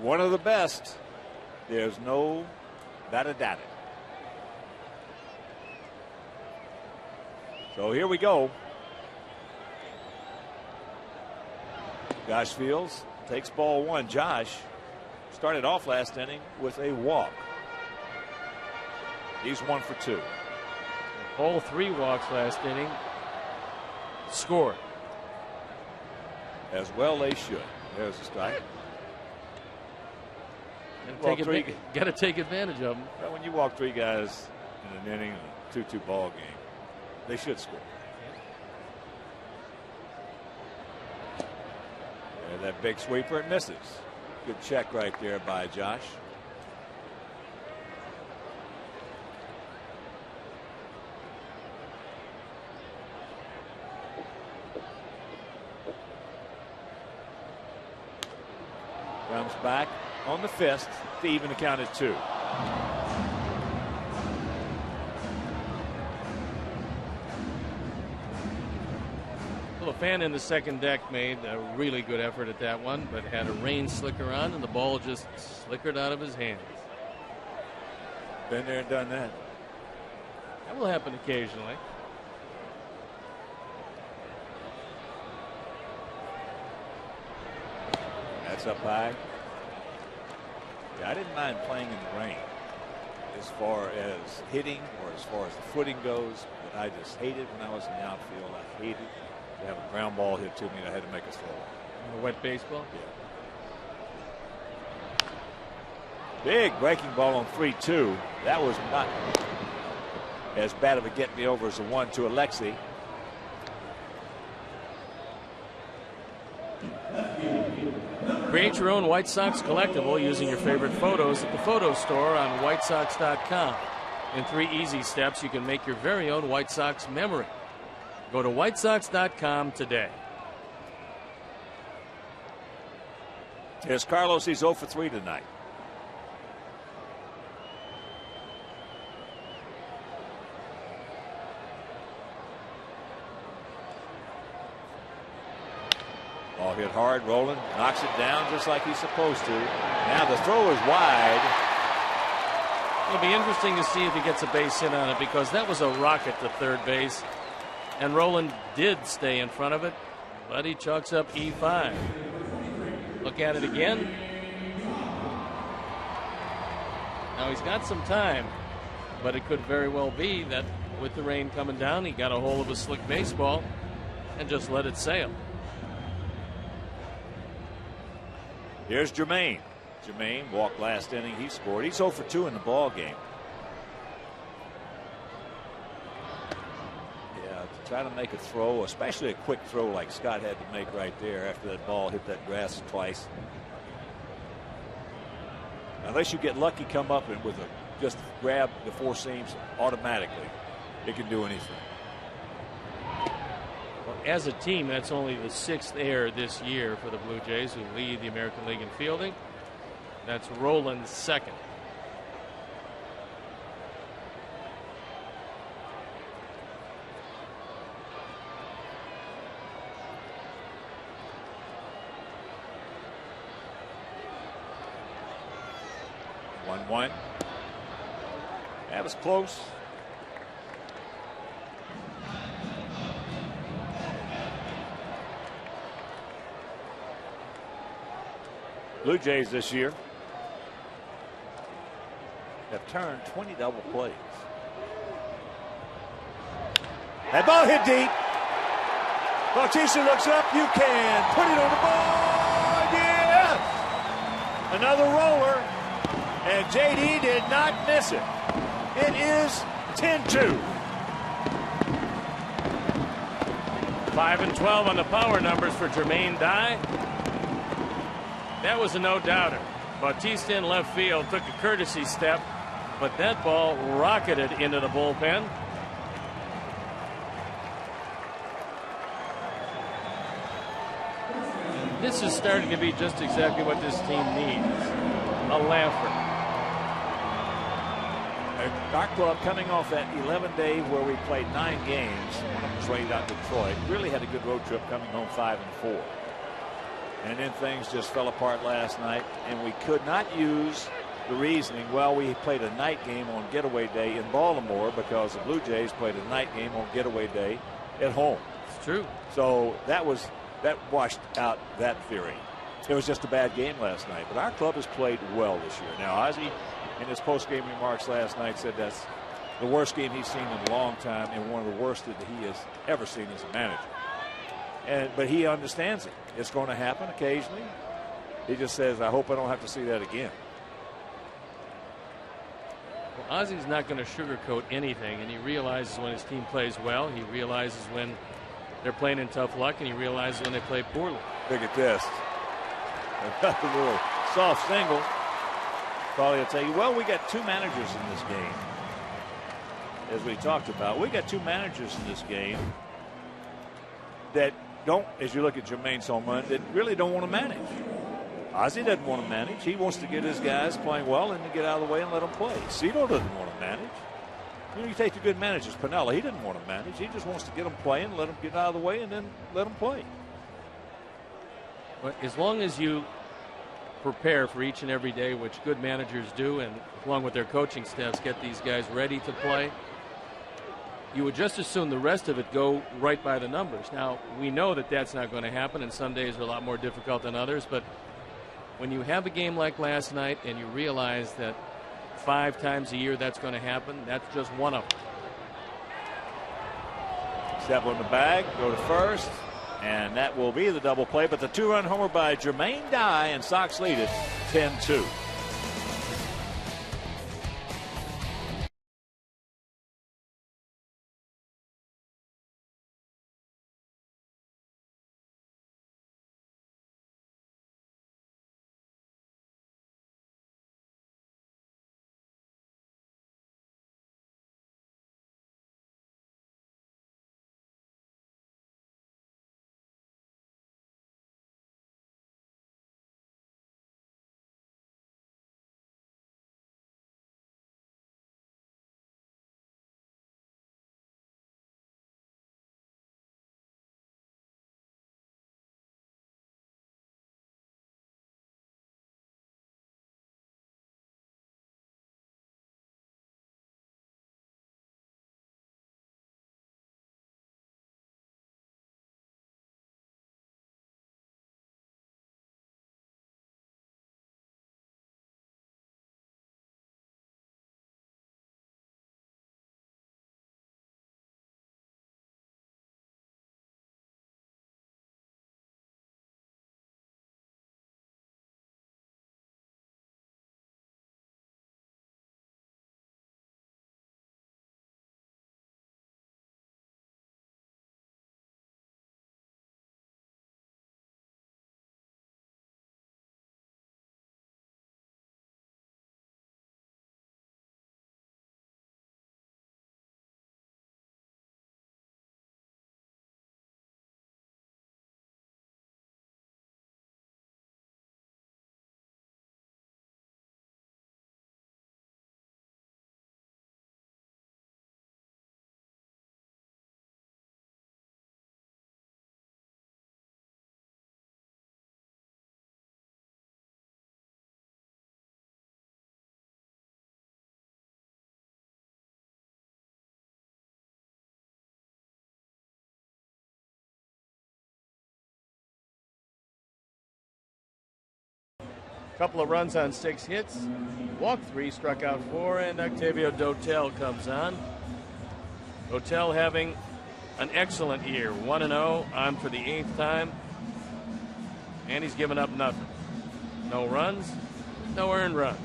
One of the best. There's no doubt about it. So here we go. Josh Fields takes ball one. Josh started off last inning with a walk. He's 1 for 2. All 3 walks last inning. Scored. As well they should. There's a strike. Got to take advantage of them. Well, when you walk 3 guys in an inning, a 2-2 ball game, they should score. And that big sweeper, it misses. Good check right there by Josh. Comes back on the fist to even the count at 2. Well, a fan in the second deck made a really good effort at that one, but had a rain slicker on, and the ball just slickered out of his hands. Been there and done that. That will happen occasionally. That's up high. Yeah, I didn't mind playing in the rain as far as hitting or as far as the footing goes, but I just hated when I was in the outfield. I hated to have a ground ball hit to me and I had to make a throw. A wet baseball? Yeah. Big breaking ball on 3-2. That was not as bad of a get me over as the 1 to Alexi. Create your own White Sox collectible using your favorite photos at the photo store on WhiteSox.com. In 3 easy steps, you can make your very own White Sox memory. Go to WhiteSox.com today. Here's Carlos. He's 0 for 3 tonight. Ball hit hard. Roland knocks it down just like he's supposed to. Now the throw is wide. It'll be interesting to see if he gets a base hit on it, because that was a rocket to third base. And Roland did stay in front of it, but he chalks up E5. Look at it again. Now he's got some time, but it could very well be that with the rain coming down, he got a hold of a slick baseball and just let it sail. Here's Jermaine. Jermaine walked last inning. He scored. He's 0 for 2 in the ball game. Yeah, to try to make a throw, especially a quick throw like Scott had to make right there after that ball hit that grass twice. Unless you get lucky, come up and with a just grab the 4 seams automatically, it can do anything. Well, as a team, that's only the 6th error this year for the Blue Jays, who lead the American League in fielding. That's Roland's 2nd. One. That was close. Blue Jays this year have turned 20 double plays. That ball hit deep. Bautista looks up. You can put it on the board. Yes! Another roller. And JD did not miss it. It is 10-2. 5 and 12 on the power numbers for Jermaine Dye. That was a no-doubter. Bautista in left field took a courtesy step, but that ball rocketed into the bullpen. This is starting to be just exactly what this team needs. A laugher. Our club coming off that 11-day where we played 9 games. One of them was rained out in Detroit. Really had a good road trip coming home 5-4. And then things just fell apart last night, and we could not use the reasoning, well, we played a night game on getaway day in Baltimore because the Blue Jays played a night game on getaway day at home. It's true. So that washed out that theory. It was just a bad game last night. But our club has played well this year. Now, Ozzie, in his post-game remarks last night, said that's the worst game he's seen in a long time and one of the worst that he has ever seen as a manager. But he understands it. It's going to happen occasionally. He just says, I hope I don't have to see that again. Well, Ozzie's not going to sugarcoat anything, and he realizes when his team plays well. He realizes when they're playing in tough luck, and he realizes when they play poorly. Look at this. A little soft single. Probably will tell you, well, we got 2 managers in this game. As we talked about, we got 2 managers in this game that don't, as you look at Jermaine Solman, that really don't want to manage. Ozzie doesn't want to manage. He wants to get his guys playing well and to get out of the way and let them play. Cito doesn't want to manage. You take the good managers. Piniella, he didn't want to manage. He just wants to get them playing, let them get out of the way, and then let them play. But as long as you prepare for each and every day, which good managers do, and along with their coaching staffs, get these guys ready to play, you would just as soon the rest of it go right by the numbers. Now, we know that that's not going to happen, and some days are a lot more difficult than others, but when you have a game like last night and you realize that 5 times a year that's going to happen, that's just one of them. Step on the bag, go to first, and that will be the double play. But the 2-run homer by Jermaine Dye, and Sox lead it 10-2. Couple of runs on 6 hits, walked 3, struck out 4, and Octavio Dotel comes on. Dotel having an excellent year, 1-0, on for the 8th time, and he's given up nothing. No runs, no earned runs.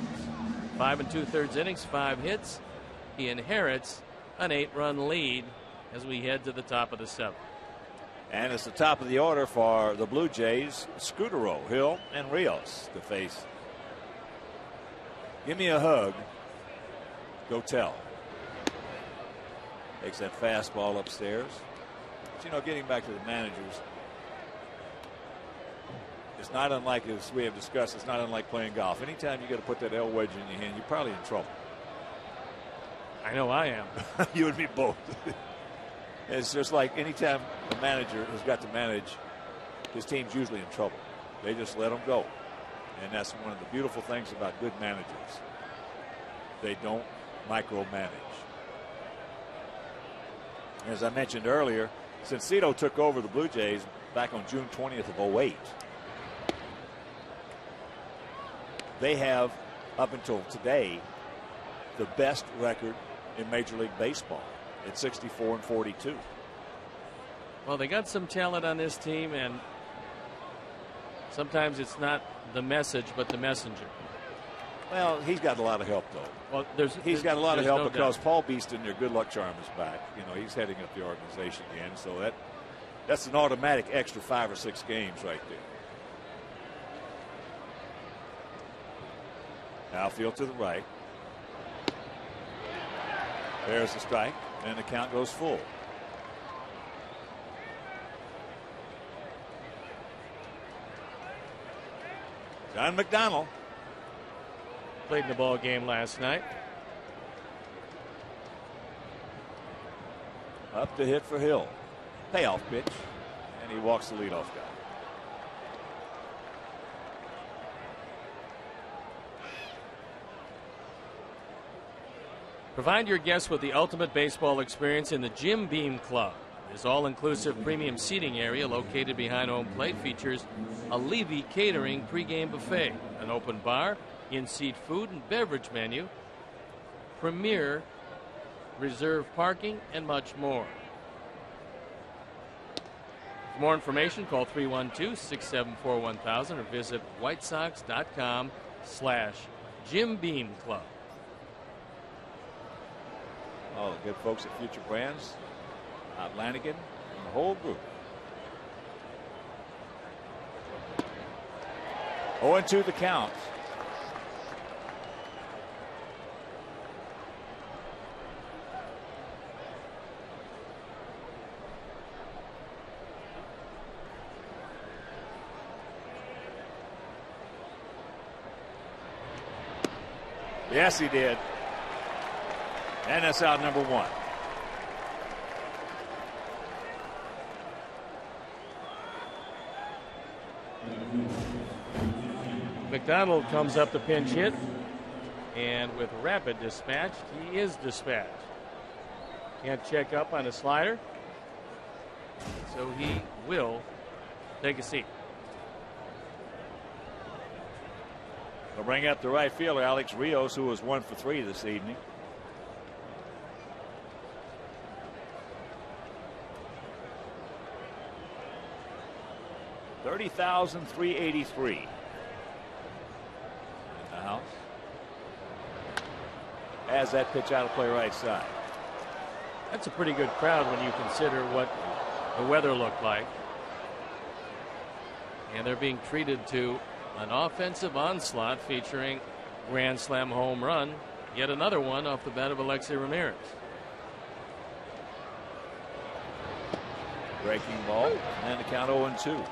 5 2/3 innings, 5 hits. He inherits an 8-run lead as we head to the top of the 7th. And it's the top of the order for the Blue Jays. Scutaro, Hill, and Rios to face. Give me a hug. Dotel. Takes that fastball upstairs. But, getting back to the managers. It's not unlike, as we have discussed, it's not unlike playing golf. Anytime you got to put that L wedge in your hand, you're probably in trouble. I know I am. You and me both. It's just like anytime a manager has got to manage, his team's usually in trouble. They just let them go. And that's one of the beautiful things about good managers. They don't micromanage. As I mentioned earlier, since Cito took over the Blue Jays back on June 20th of 08, they have, up until today, the best record in Major League Baseball at 64-42. Well, they got some talent on this team, and sometimes it's not the message, but the messenger. Well, he's got a lot of help, though. Well, he's got a lot of help no because doubt. Paul Beeston, their good luck charm, is back. You know, he's heading up the organization again, so that's an automatic extra 5 or 6 games right there. Outfield to the right. There's the strike, and the count goes full. John McDonald played in the ball game last night. Up to hit for Hill. Payoff pitch, and he walks the leadoff guy. Provide your guests with the ultimate baseball experience in the Jim Beam Club. This all-inclusive premium seating area located behind home plate features a Levy catering pregame buffet, an open bar, in-seat food and beverage menu, premier reserve parking, and much more. For more information, call 312-674-1000 or visit whitesox.com/Jim Beam Club. Oh, the good folks at Future Brands, Lanigan, and the whole group. 0-2 the count. Yes, he did. And that's out number 1. McDonald comes up to pinch hit, and with rapid dispatch, he is dispatched. Can't check up on a slider, so he will take a seat. We'll bring up the right fielder, Alex Rios, who was 1 for 3 this evening. $30,383 in the house. As that pitch out of play right side. That's a pretty good crowd when you consider what the weather looked like. And they're being treated to an offensive onslaught featuring Grand Slam home run. Yet another one off the bat of Alexei Ramirez. Breaking ball, and the count 0-2.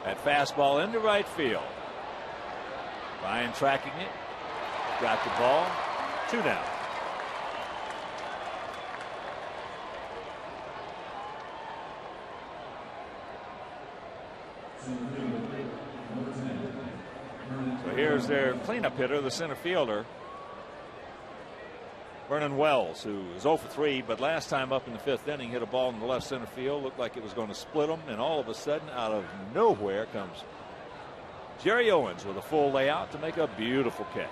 That fastball into right field. Ryan tracking it. Got the ball. 2 down. So here's their cleanup hitter, the center fielder, Vernon Wells, who is 0 for 3, but last time up in the 5th inning hit a ball in the left center field. Looked like it was going to split them, and all of a sudden, out of nowhere comes Jerry Owens with a full layout to make a beautiful catch.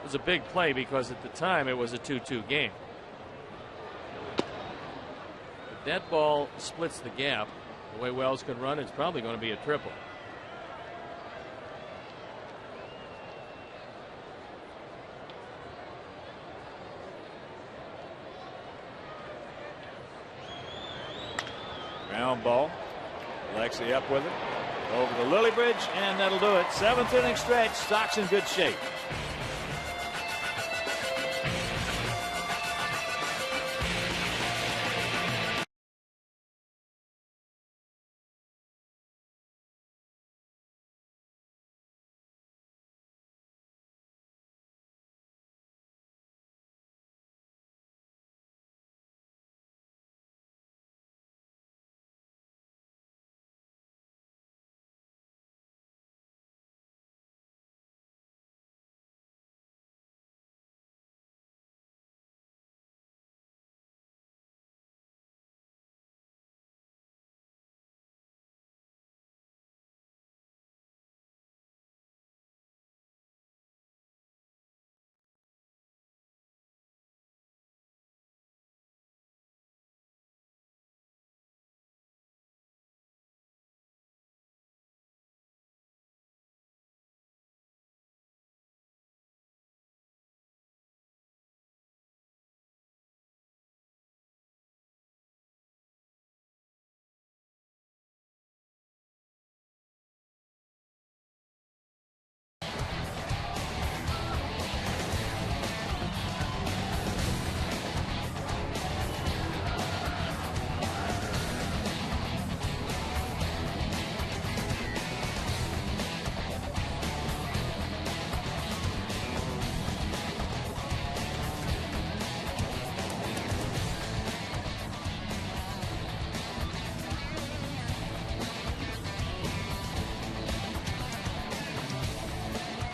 It was a big play because at the time it was a 2-2 game. If that ball splits the gap, the way Wells could run, it's probably going to be a triple. Ground ball. Alexei up with it. over the Lily Bridge, and that'll do it. 7th inning stretch. Sox in good shape.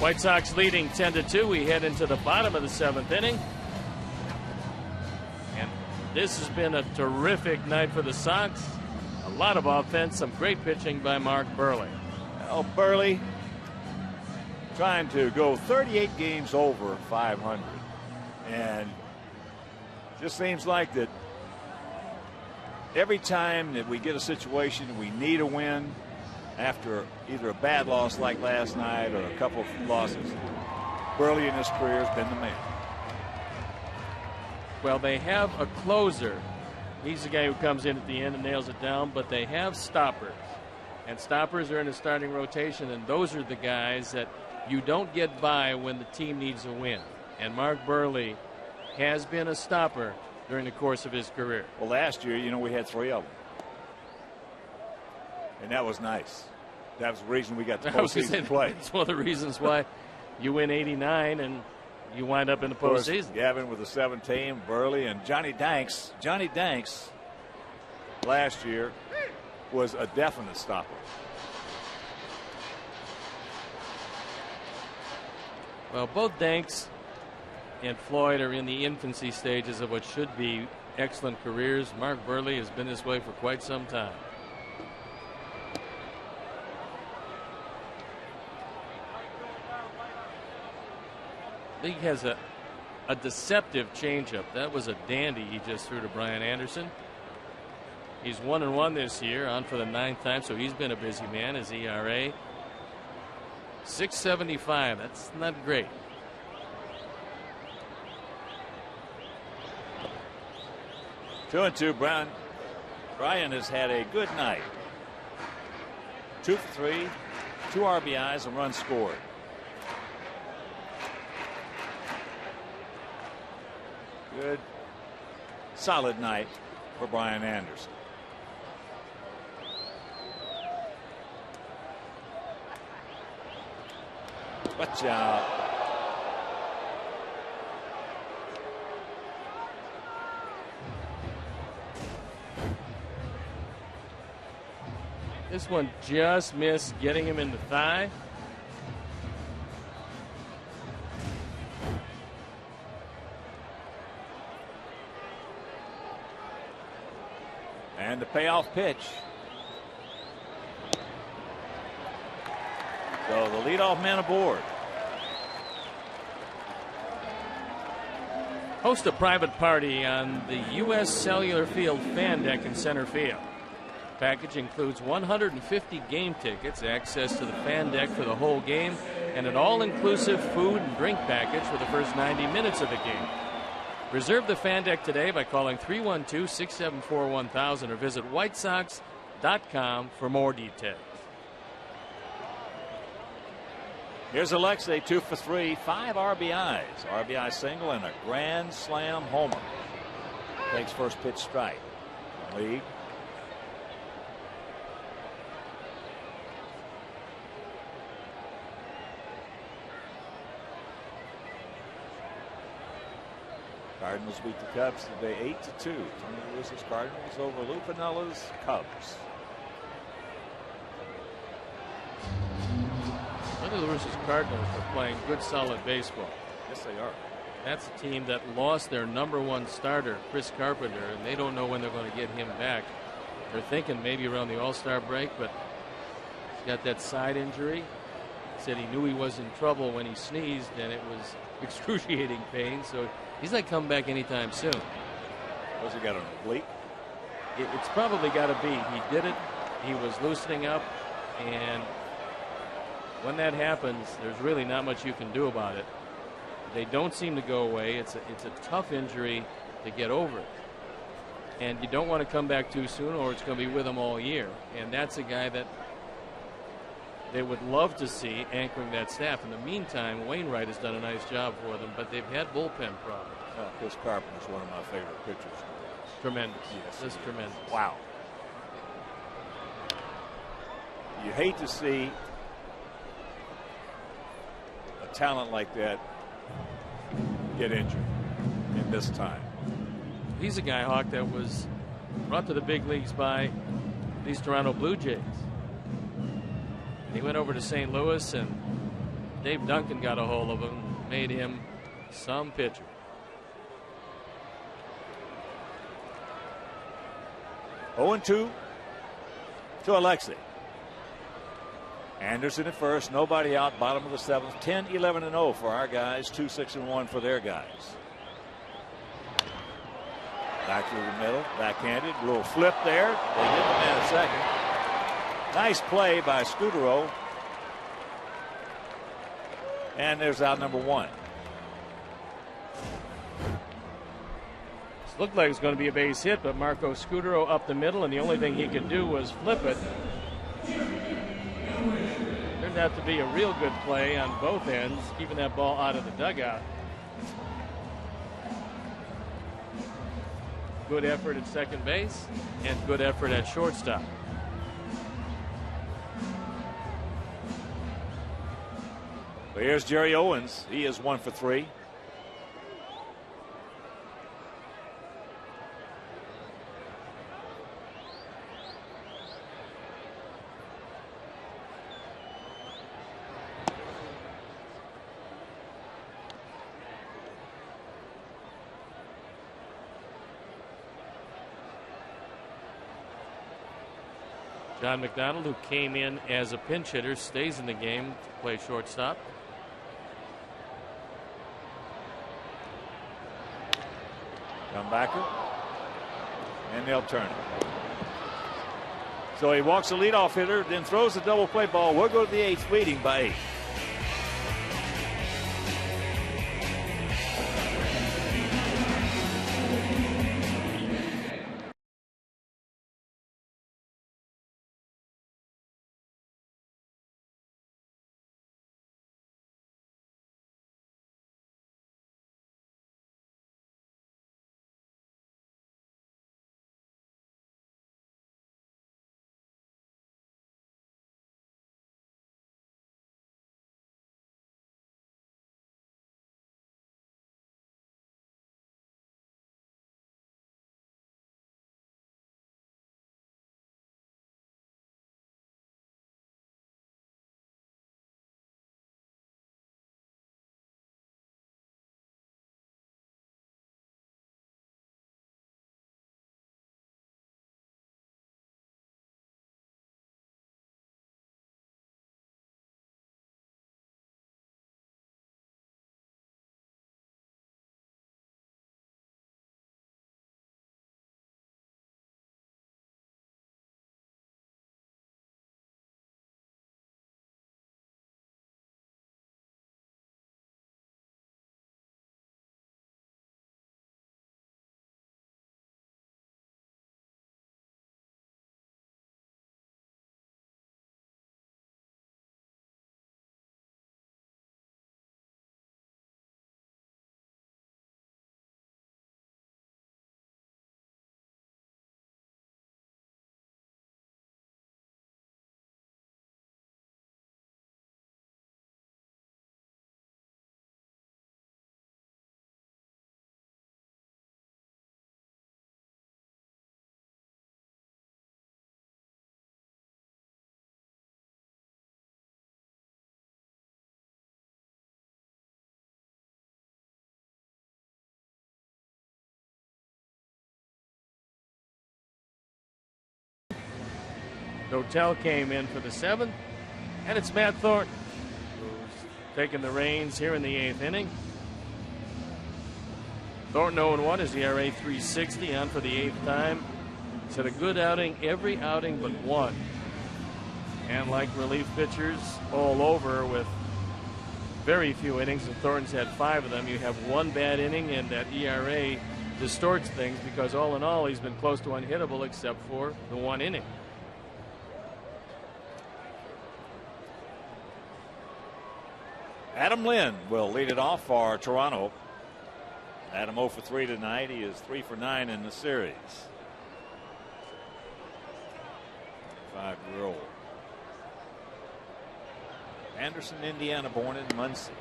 White Sox leading 10-2. We head into the bottom of the 7th inning. And this has been a terrific night for the Sox. A lot of offense, some great pitching by Mark Burley. Oh, Burley trying to go 38 games over 500. And just seems like that every time that we get a situation we need a win after either a bad loss like last night or a couple of losses, Burley in his career has been the man. Well, they have a closer. He's the guy who comes in at the end and nails it down, but they have stoppers. And stoppers are in a starting rotation, and those are the guys that you don't get by when the team needs a win. And Mark Burley has been a stopper during the course of his career. Well, last year, you know, we had 3 of them. And that was nice. That was the reason we got the postseason play. It's one of the reasons why you win 89 and you wind up in the postseason. Gavin with the 17, Burley, and Johnny Danks. Johnny Danks last year was a definite stopper. Well, both Danks and Floyd are in the infancy stages of what should be excellent careers. Mark Burley has been this way for quite some time. He has a deceptive changeup. That was a dandy he just threw to Brian Anderson. He's 1-1 this year, on for the 9th time, so he's been a busy man. His ERA 6.75. That's not great. Two and two. Brian has had a good night. 2 for 3, 2 RBIs, a run scored. Good, solid night for Brian Anderson. Watch out. This one just missed getting him in the thigh. And the payoff pitch. So the leadoff man aboard. Host a private party on the U.S. Cellular Field fan deck in center field. Package includes 150 game tickets, access to the fan deck for the whole game, and an all-inclusive food and drink package for the first 90 minutes of the game. Reserve the fan deck today by calling 312-674-1000 or visit whitesox.com for more details. Here's Alexei, 2 for 3, 5 RBIs. RBI single and a grand slam homer. Takes first pitch strike. Lead. Cardinals beat the Cubs today 8-2. Tony Lewis's Cardinals over Lou Piniella's Cubs. Tony Lewis's Cardinals are playing good, solid baseball. Yes, they are. That's a team that lost their #1 starter, Chris Carpenter, and they don't know when they're going to get him back. They're thinking maybe around the All-Star break, but he's got that side injury. Said he knew he was in trouble when he sneezed, and it was excruciating pain, so he's not coming back anytime soon. What's he got, an oblique? It's probably got to be. He did it. He was loosening up, and when that happens, there's really not much you can do about it. They don't seem to go away. It's a tough injury to get over. And you don't want to come back too soon, or it's going to be with him all year. And that's a guy that they would love to see anchoring that staff. In the meantime, Wainwright has done a nice job for them, but they've had bullpen problems. Chris Carpenter is one of my favorite pitchers. Tremendous. Yes, Just tremendous. Wow. You hate to see a talent like that get injured in this time. He's a guy, Hawk, that was brought to the big leagues by these Toronto Blue Jays. He went over to St. Louis, and Dave Duncan got a hold of him, made him some pitcher. 0-2 to Alexei. Anderson at first, nobody out, bottom of the 7th. 10-11-0 for our guys, 2-6-1 for their guys. Back through the middle, backhanded, little flip there. They get the man a second. Nice play by Scudero. And there's out number 1. Looked like it was going to be a base hit, but Marco Scudero up the middle, and the only thing he could do was flip it. Turned out to be a real good play on both ends, keeping that ball out of the dugout. Good effort at second base and good effort at shortstop. But here's Jerry Owens. He is 1 for 3. John McDonald, who came in as a pinch hitter, stays in the game to play shortstop. Comebacker. And they'll turn it. So he walks the leadoff hitter, then throws the double play ball. We'll go to the 8th, leading by 8. Dotel came in for the 7th, and it's Matt Thornton who's taking the reins here in the 8th inning. Thornton 0-1, his ERA 3.60, on for the 8th time. He's had a good outing every outing but one. And like relief pitchers all over with very few innings, and Thornton's had 5 of them, you have one bad inning, and that ERA distorts things because all in all he's been close to unhittable except for the 1 inning. Adam Lynn will lead it off for Toronto. Adam 0 for 3 tonight. He is 3 for 9 in the series. 5-year-old. Anderson, Indiana, born in Muncie.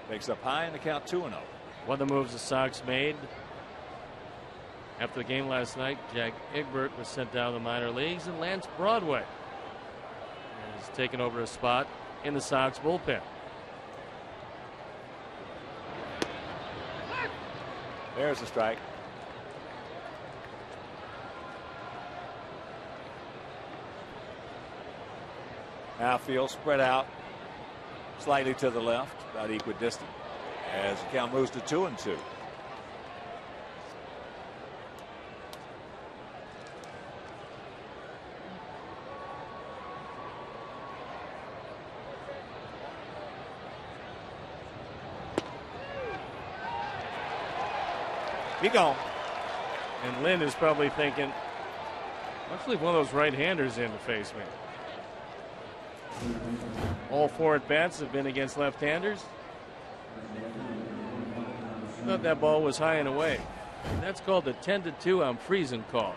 Makes up high in the count, 2-0. One of the moves the Sox made after the game last night, Jack Egbert was sent down to the minor leagues, and Lance Broadway has taken over a spot in the Sox bullpen. There's a strike. Outfield spread out slightly to the left, about equidistant, as the count moves to 2-2. He gone. And Lynn is probably thinking, let's leave one of those right-handers in to face me. All 4 at-bats have been against left-handers. I thought that ball was high and away. That's called the 10-2 I'm freezing call.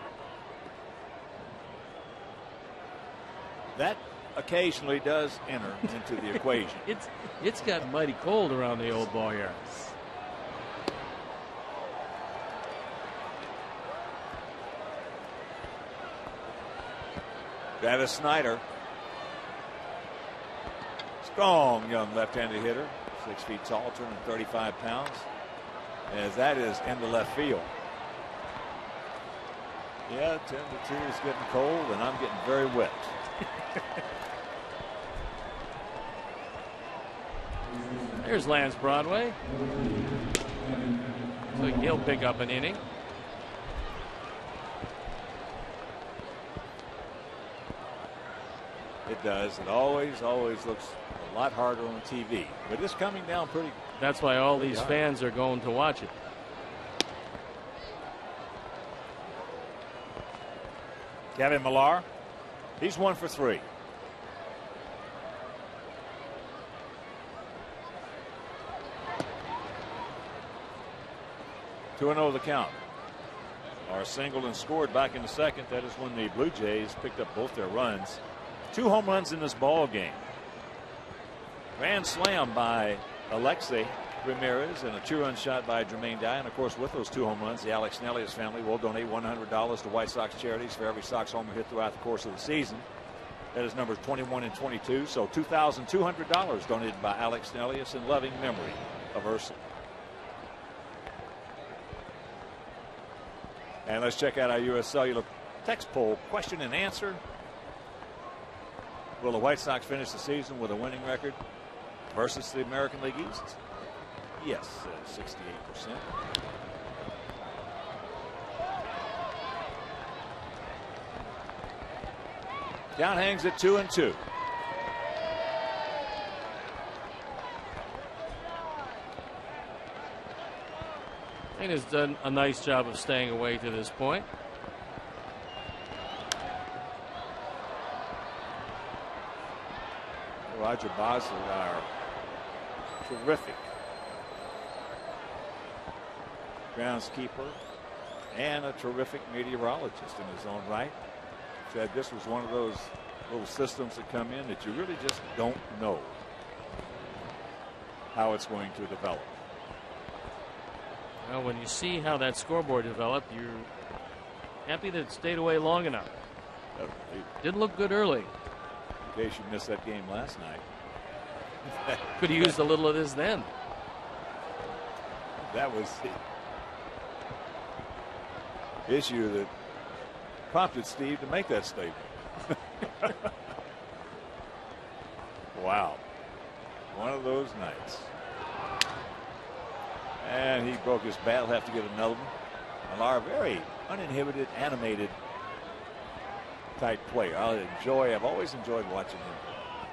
That occasionally does enter into the equation. It's got mighty cold around the old ball yard. Travis Snyder. Strong young left-handed hitter, 6 feet tall, 235 pounds. As that is into left field. Yeah, 10-2 is getting cold, and I'm getting very wet. There's Lance Broadway. So he'll pick up an inning. It does. It always looks a lot harder on TV. But it's coming down pretty. That's why all these fans are going to watch it. Kevin Millar. He's 1 for 3. Two and 0 the count. Millar singled and scored back in the 2nd. That is when the Blue Jays picked up both their runs. 2 home runs in this ball game. Grand slam by Alexei Ramirez and a 2-run shot by Jermaine Dye. And of course, with those 2 home runs, the Alex Nelius family will donate $100 to White Sox charities for every Sox homer hit throughout the course of the season. That is numbers 21 and 22. So $2,200 donated by Alex Nelius in loving memory of Ursula. And let's check out our U.S. Cellular text poll question and answer. Will the White Sox finish the season with a winning record versus the American League East? Yes, 68%. Count hangs at 2-2. And has done a nice job of staying away to this point. Roger Bosley, our terrific groundskeeper and a terrific meteorologist in his own right, said this was one of those little systems that come in that you really just don't know how it's going to develop. Well, when you see how that scoreboard developed, you're happy that it stayed away long enough. Didn't look good early. In case you missed that game last night. Could have used a little of this then. That was the issue that prompted Steve to make that statement. Wow. One of those nights. And he broke his bat. He'll have to get another one. Millar, very uninhibited, animated type player. I've always enjoyed watching him.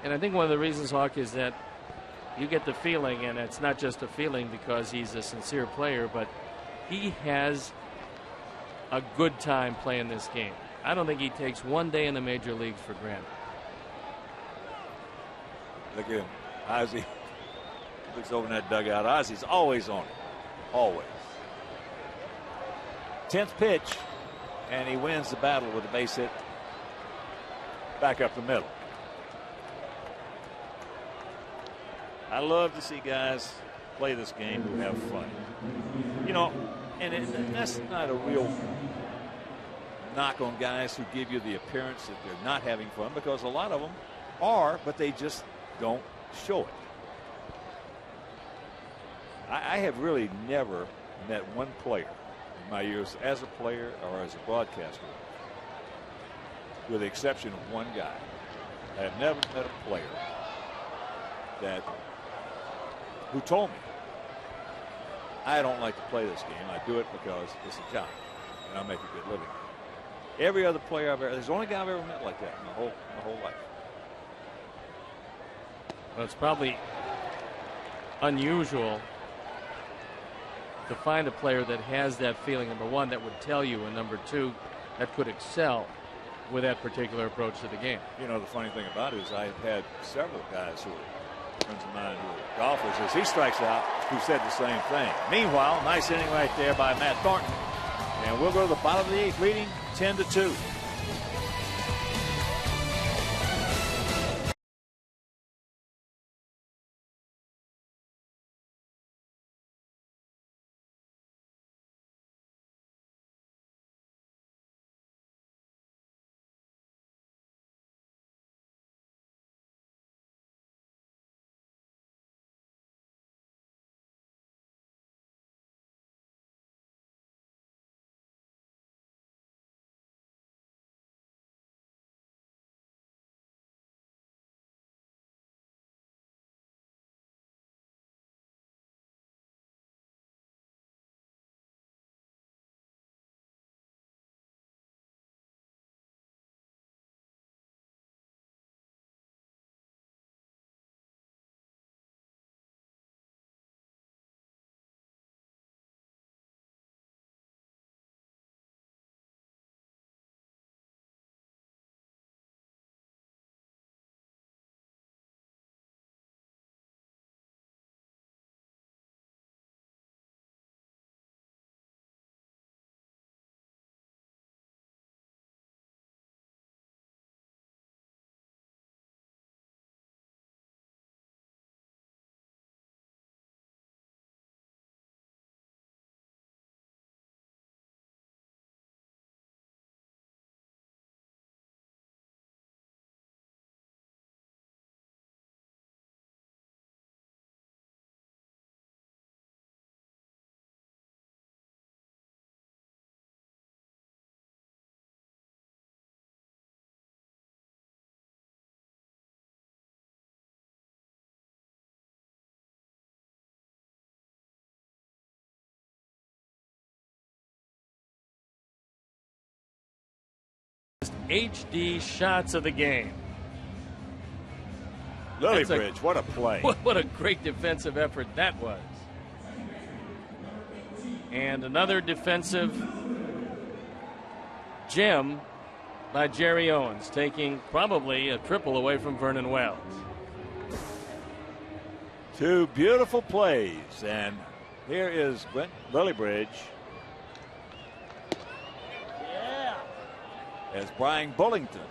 And I think one of the reasons, Hawk, is that you get the feeling, and it's not just a feeling because he's a sincere player, but he has a good time playing this game. I don't think he takes one day in the major leagues for granted. Look at him. Ozzie looks over in that dugout. Ozzie's always on it. Always. 10th pitch, and he wins the battle with a base hit back up the middle. I love to see guys play this game who have fun. You know, and that's not a real knock on guys who give you the appearance that they're not having fun, because a lot of them are, but they just don't show it. I have really never met one player in my years as a player or as a broadcaster, with the exception of one guy. I have never met a player who told me, I don't like to play this game. I do it because it's a job and I make a good living. Every other player there's the only guy I've ever met like that in my whole life. Well, it's probably unusual to find a player that has that feeling, number one, that would tell you, and number two, that could excel with that particular approach to the game. You know, the funny thing about it is I've had several guys who are friends of mine who are golfers, as he strikes out, who said the same thing. Meanwhile, nice inning right there by Matt Thornton. And we'll go to the bottom of the 8th, leading 10-2. HD shots of the game. Lillybridge, what a play. What a great defensive effort that was. And another defensive gem by Jerry Owens, taking probably a triple away from Vernon Wells. Two beautiful plays, and here is Brent Lillybridge. As Brian Bullington